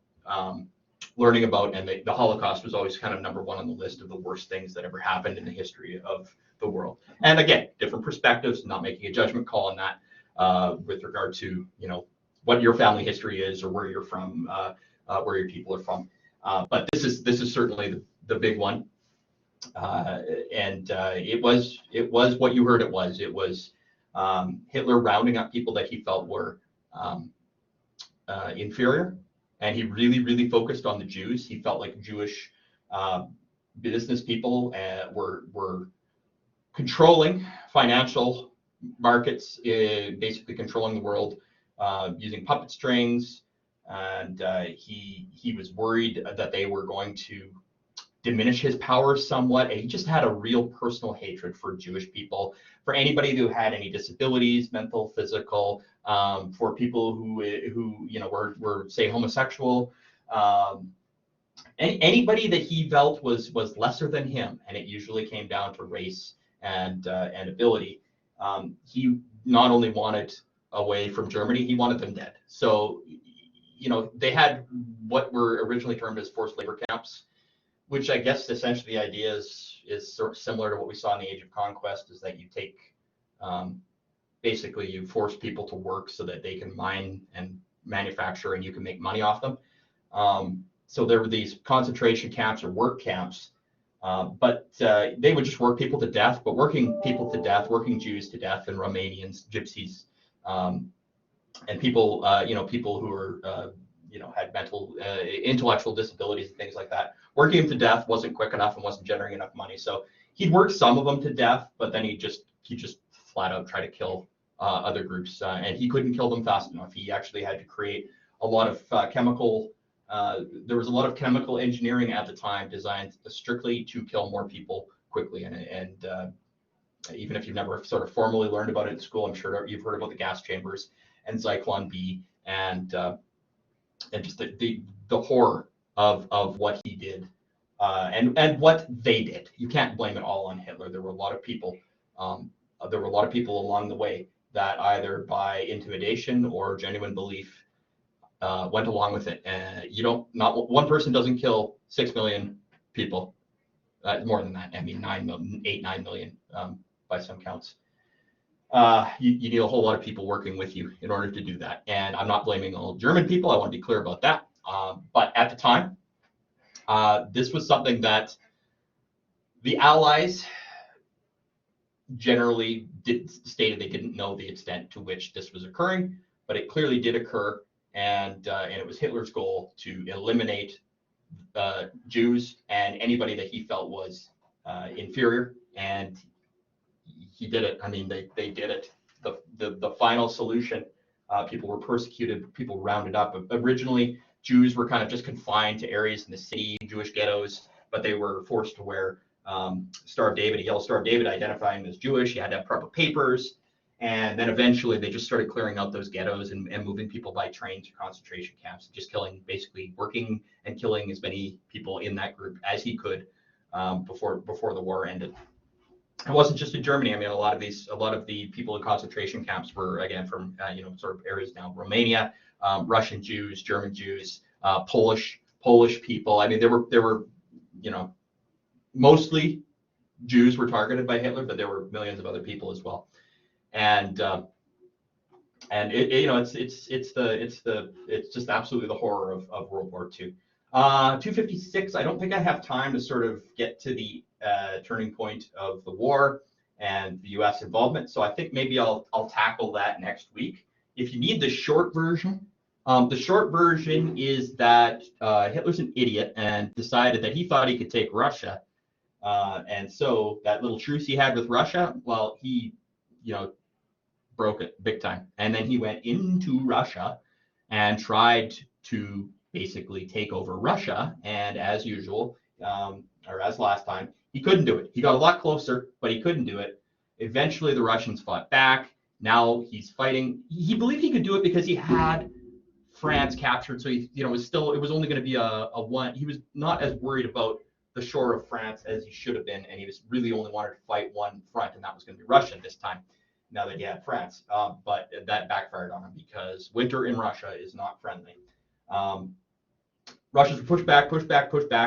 Speaker 1: learning about, and the Holocaust was always kind of number one on the list of the worst things that ever happened in the history of the world. And again, different perspectives, not making a judgment call on that with regard to, what your family history is or where you're from, where your people are from. But this is certainly the big one. And it was what you heard it was. It was Hitler rounding up people that he felt were inferior. And he really focused on the Jews. He felt like Jewish business people were controlling financial markets, basically controlling the world using puppet strings. And he was worried that they were going to diminish his power somewhat. And he just had a real personal hatred for Jewish people, for anybody who had any disabilities, mental, physical, for people who were say homosexual, anybody that he felt was lesser than him, and it usually came down to race and ability. He not only wanted away from Germany, he wanted them dead. So they had what were originally termed as forced labor camps, which I guess essentially the idea is sort of similar to what we saw in the Age of Conquest, is that you take, basically you force people to work so that they can mine and manufacture and you can make money off them. So there were these concentration camps or work camps, but they would just work people to death, but working people to death, working Jews to death, and Romanians, Gypsies, and people, people who were, had mental, intellectual disabilities and things like that. Working them to death wasn't quick enough and wasn't generating enough money. So he'd work some of them to death, but then he just flat out try to kill other groups, and he couldn't kill them fast enough. He actually had to create a lot of chemical. There was a lot of chemical engineering at the time designed strictly to kill more people quickly. And even if you've never sort of formally learned about it in school, I'm sure you've heard about the gas chambers and Zyklon B and just the horror of what he did and what they did. You can't blame it all on Hitler. There were a lot of people. There were a lot of people along the way that either by intimidation or genuine belief went along with it. Not one person doesn't kill 6 million people. More than that. I mean, 9 million by some counts. You need a whole lot of people working with you in order to do that. And I'm not blaming all German people. I want to be clear about that. But at the time, this was something that the Allies generally stated they didn't know the extent to which this was occurring, but it clearly did occur. And it was Hitler's goal to eliminate Jews and anybody that he felt was inferior. And he did it. I mean, they did it. The final solution, people were persecuted, people rounded up. Originally, Jews were kind of just confined to areas in the city, Jewish ghettos, but they were forced to wear Star of David, a yellow Star of David, identifying them as Jewish. You had to have proper papers. And then eventually they just started clearing out those ghettos and moving people by train to concentration camps, just basically working and killing as many people in that group as he could before the war ended. It wasn't just in Germany. I mean, a lot of the people in concentration camps were, again, from sort of areas now, Romania, Russian Jews, German Jews, Polish people. I mean, there were mostly Jews were targeted by Hitler, but there were millions of other people as well. And it's just absolutely the horror of World War II. 256. I don't think I have time to sort of get to the turning point of the war and the U.S. involvement. So I think maybe I'll tackle that next week. If you need the short version, The short version is that Hitler's an idiot and decided that he thought he could take Russia. And so that little truce he had with Russia, well, he, broke it big time. And then he went into Russia and tried to basically take over Russia. And as usual, or as last time, he couldn't do it. He got a lot closer, but he couldn't do it. Eventually, the Russians fought back. Now he's fighting. He believed he could do it because he had France captured. So it was only going to be a one. He was not as worried about the shore of France as he should have been, and he was really only wanted to fight one front, and that was going to be Russia this time. Now that he had France, but that backfired on him because winter in Russia is not friendly. Russians were pushed back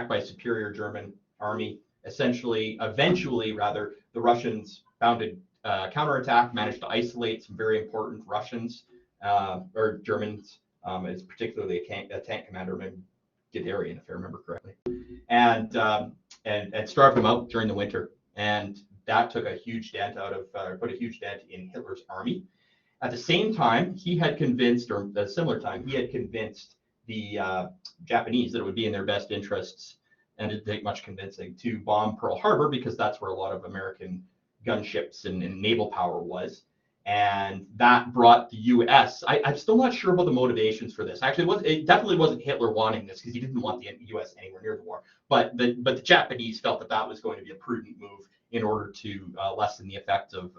Speaker 1: by a superior German army. Eventually, the Russians mounted counterattack, managed to isolate some very important Russians or Germans, as particularly a tank commander named Guderian, if I remember correctly, and starved them out during the winter. And that took a huge dent put a huge dent in Hitler's army. At the same time, he had convinced, or at a similar time, he had convinced the Japanese that it would be in their best interests, and it didn't take much convincing, to bomb Pearl Harbor because that's where a lot of American gunships and naval power was. And that brought the U.S. I'm still not sure about the motivations for this. Actually, it definitely wasn't Hitler wanting this because he didn't want the U.S. anywhere near the war. But the Japanese felt that was going to be a prudent move in order to lessen the effects of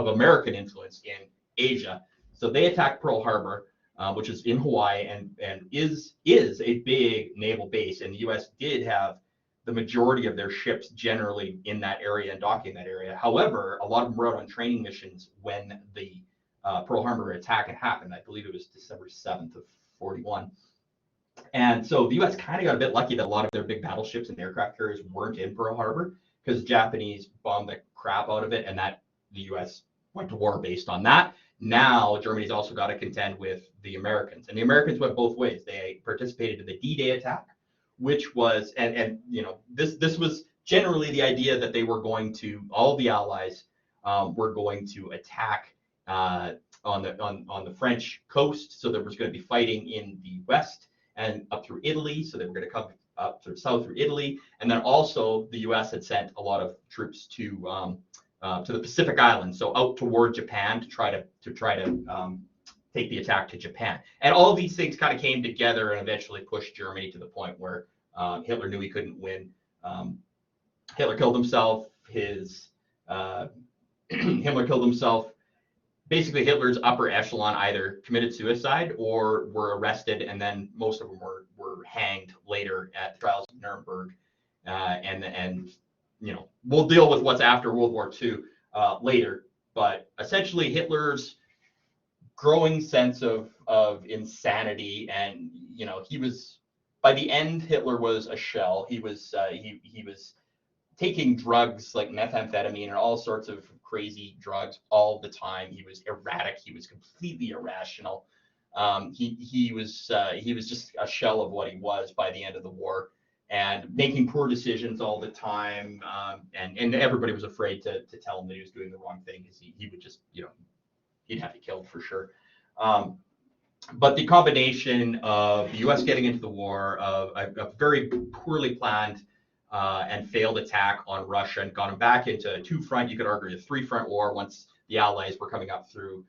Speaker 1: American influence in Asia. So they attacked Pearl Harbor, which is in Hawaii and is a big naval base. And the U.S. did have the majority of their ships generally in that area and docking that area. However, a lot of them were out on training missions when the Pearl Harbor attack had happened. I believe it was December 7th of 41. And so the U.S. kind of got a bit lucky that a lot of their big battleships and aircraft carriers weren't in Pearl Harbor because the Japanese bombed the crap out of it, and that the U.S. went to war based on that. Now Germany's also got to contend with the Americans, and the Americans went both ways. They participated in the D-Day attack, which was, this was generally the idea that they were going to, all the Allies were going to attack on the French coast. So there was going to be fighting in the west and up through Italy. So they were going to come up through south through Italy, and then also the U.S. had sent a lot of troops to the Pacific Islands, so out toward Japan to try to take the attack to Japan. And all of these things kind of came together and eventually pushed Germany to the point where Hitler knew he couldn't win. Hitler killed himself. Himmler killed himself. Basically, Hitler's upper echelon either committed suicide or were arrested, and then most of them were hanged later at the trials of Nuremberg. And we'll deal with what's after World War II later. But essentially, Hitler's growing sense of insanity, and he was, by the end, Hitler was a shell. He was taking drugs like methamphetamine and all sorts of crazy drugs all the time. He was erratic. He was completely irrational. He was just a shell of what he was by the end of the war, and making poor decisions all the time. And everybody was afraid to tell him that he was doing the wrong thing, because he would just, he'd have to be killed for sure. But the combination of the U.S. getting into the war, of a very poorly planned and failed attack on Russia, and got him back into a two-front, you could argue a three-front war once the Allies were coming up through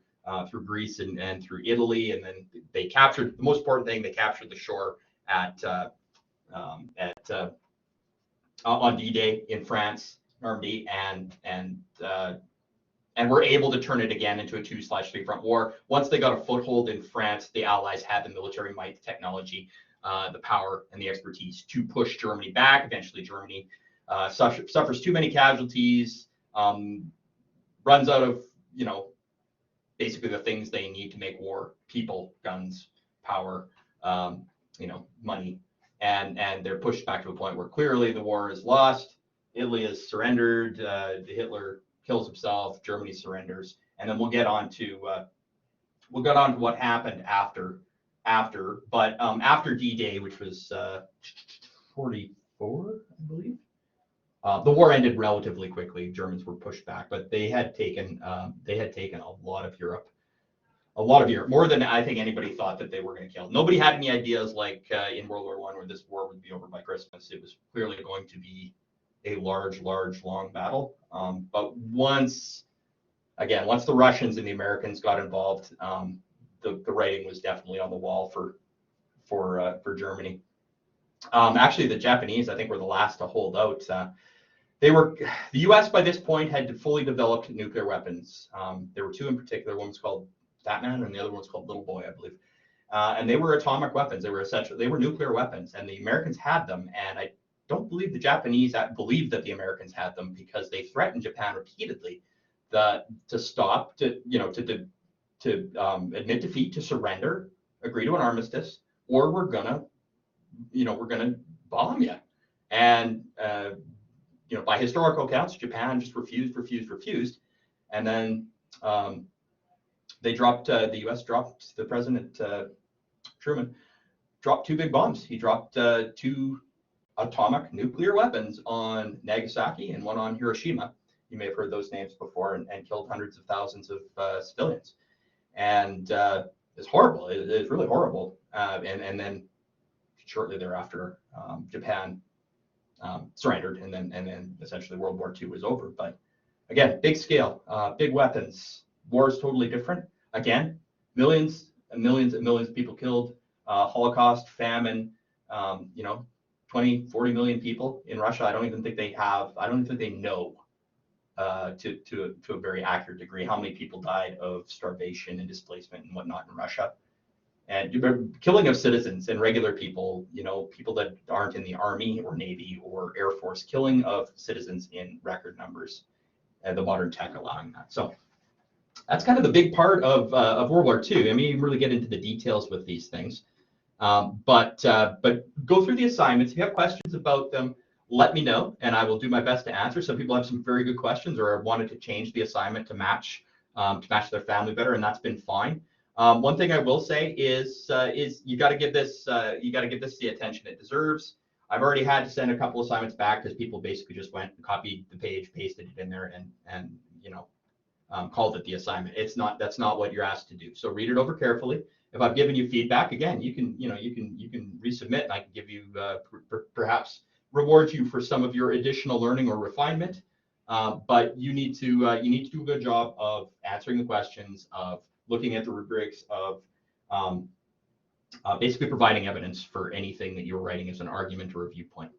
Speaker 1: Greece and through Italy, and then they captured, the most important thing, they captured the shore on D-Day in France, Normandy, and were able to turn it again into a 2/3 front war. Once they got a foothold in France, the Allies had the military might, the technology, the power, and the expertise to push Germany back. Eventually, Germany suffers too many casualties, runs out of, basically the things they need to make war: people, guns, power, money. And they're pushed back to a point where clearly the war is lost. Italy has surrendered. Hitler kills himself. Germany surrenders, and then we'll get on to what happened after. But after D-Day, which was 44, I believe, the war ended relatively quickly. Germans were pushed back, but they had taken a lot of Europe. a lot of years, more than I think anybody thought that they were going to kill. Nobody had any ideas like in World War I where this war would be over by Christmas. It was clearly going to be a large, long battle. But once the Russians and the Americans got involved, the writing was definitely on the wall for Germany. Actually, the Japanese, I think, were the last to hold out. The U.S. by this point had fully developed nuclear weapons. There were two in particular. One was called Fat Man, and the other one was called Little Boy, I believe. And they were atomic weapons. They were nuclear weapons, and the Americans had them. And I don't believe the Japanese believed that the Americans had them because they threatened Japan repeatedly to stop, to admit defeat, to surrender, agree to an armistice, or we're gonna bomb you. And by historical accounts, Japan just refused, and then the U.S. dropped, the President Truman dropped two big bombs. He dropped two atomic nuclear weapons on Nagasaki and one on Hiroshima. You may have heard those names before, and killed hundreds of thousands of civilians. And it's horrible. It's really horrible. And then shortly thereafter, Japan surrendered, and then essentially World War II was over. But again, big scale, big weapons. War is totally different. Again, millions and millions and millions of people killed. Holocaust, famine. 20, 40 million people in Russia. I don't even think they know to a very accurate degree how many people died of starvation and displacement and whatnot in Russia. And killing of citizens and regular people, people that aren't in the Army or Navy or Air Force, killing of citizens in record numbers, and the modern tech allowing that. So that's kind of the big part of World War II. I mean, you can really get into the details with these things. But go through the assignments. If you have questions about them, let me know, and I will do my best to answer. Some people have some very good questions, or wanted to change the assignment to match their family better, and that's been fine. One thing I will say is you got to give this the attention it deserves. I've already had to send a couple assignments back because people basically just went and copied the page, pasted it in there, and called it the assignment. That's not what you're asked to do. So read it over carefully. If I've given you feedback, again, you can resubmit, and I can give you perhaps reward you for some of your additional learning or refinement. But you need to do a good job of answering the questions, of looking at the rubrics, of basically providing evidence for anything that you're writing as an argument or a viewpoint.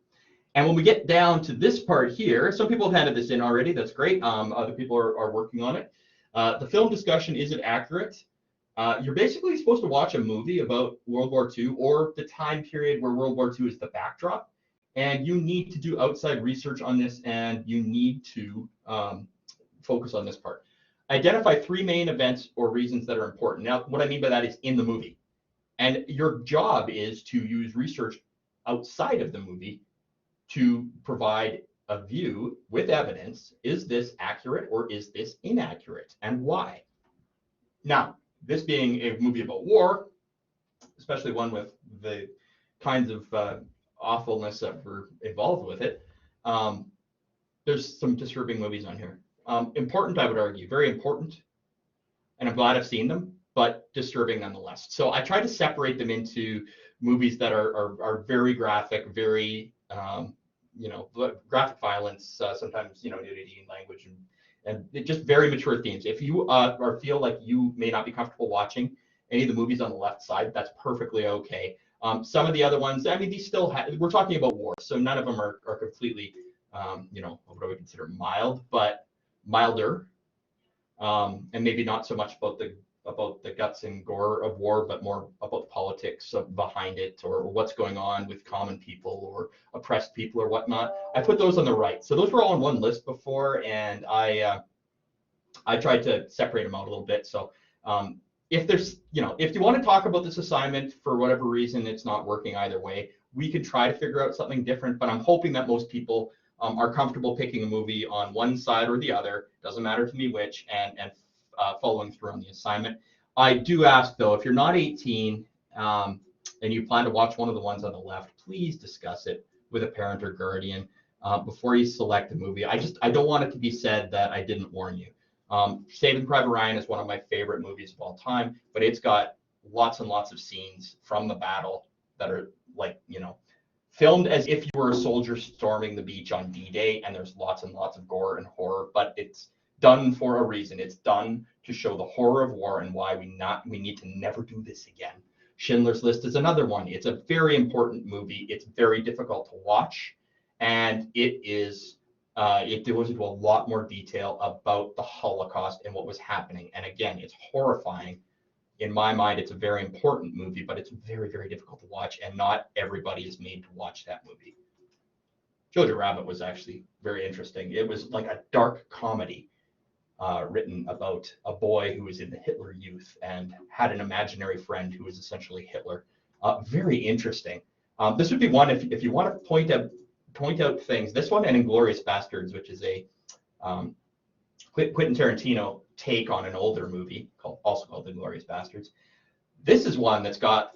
Speaker 1: And when we get down to this part here, some people have handed this in already. That's great. Other people are working on it. The film discussion, is it accurate? You're basically supposed to watch a movie about World War II or the time period where World War II is the backdrop. And you need to do outside research on this, and you need to focus on this part. Identify three main events or reasons that are important. Now, what I mean by that is in the movie. And your job is to use research outside of the movie to provide a view with evidence. Is this accurate or is this inaccurate, and why? Now, this being a movie about war, especially one with the kinds of awfulness that were involved with it, there's some disturbing movies on here. Important, I would argue, very important, and I'm glad I've seen them, but disturbing nonetheless. So I try to separate them into movies that are very graphic, very graphic violence, sometimes nudity in language, and just very mature themes. If you feel like you may not be comfortable watching any of the movies on the left side, that's perfectly okay. Some of the other ones, I mean, these still we're talking about war, so none of them are completely, what do we consider mild, but milder, and maybe not so much about the guts and gore of war, but more about the politics behind it, or what's going on with common people or oppressed people or whatnot. I put those on the right. So those were all on one list before, and I tried to separate them out a little bit. So if there's, if you want to talk about this assignment for whatever reason, it's not working either way, we can try to figure out something different, but I'm hoping that most people are comfortable picking a movie on one side or the other, doesn't matter to me which, and following through on the assignment. I do ask, though, if you're not 18 and you plan to watch one of the ones on the left, please discuss it with a parent or guardian before you select a movie. I don't want it to be said that I didn't warn you. Saving Private Ryan is one of my favorite movies of all time, but it's got lots and lots of scenes from the battle that are like, filmed as if you were a soldier storming the beach on D-Day, and there's lots and lots of gore and horror, but it's done for a reason. It's done to show the horror of war and why we need to never do this again. Schindler's List is another one. It's a very important movie. It's very difficult to watch, and it goes into a lot more detail about the Holocaust and what was happening. And again, it's horrifying. In my mind, it's a very important movie, but it's very, very difficult to watch, and not everybody is made to watch that movie. Jojo Rabbit was actually very interesting. It was like a dark comedy written about a boy who was in the Hitler Youth and had an imaginary friend who was essentially Hitler. Very interesting. This would be one if you want to point out things. This one and Inglourious Basterds, which is a Quentin Tarantino take on an older movie also called Inglourious Basterds. This is one that's got,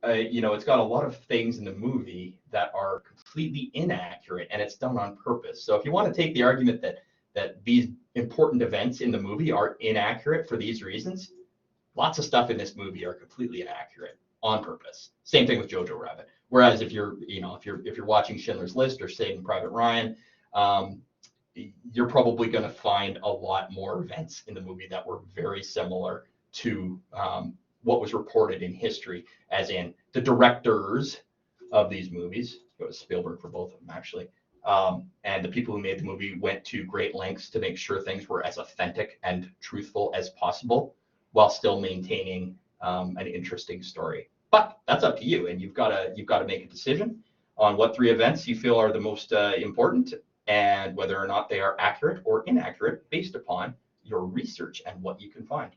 Speaker 1: it's got a lot of things in the movie that are completely inaccurate, and it's done on purpose. So if you want to take the argument that these important events in the movie are inaccurate for these reasons, lots of stuff in this movie are completely inaccurate on purpose. Same thing with Jojo Rabbit. Whereas if you're watching Schindler's List or Saving Private Ryan, you're probably going to find a lot more events in the movie that were very similar to what was reported in history, as in the directors of these movies. Go to Spielberg for both of them, actually. And the people who made the movie went to great lengths to make sure things were as authentic and truthful as possible, while still maintaining an interesting story. But that's up to you, and you've got to make a decision on what 3 events you feel are the most important, and whether or not they are accurate or inaccurate based upon your research and what you can find.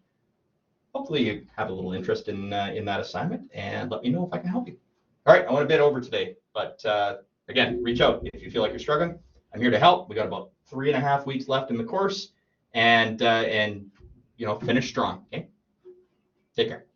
Speaker 1: Hopefully you have a little interest in that assignment, and let me know if I can help you. All right, I went a bit over today, but again, reach out if you feel like you're struggling. I'm here to help. We got about 3.5 weeks left in the course, and finish strong. Okay, take care.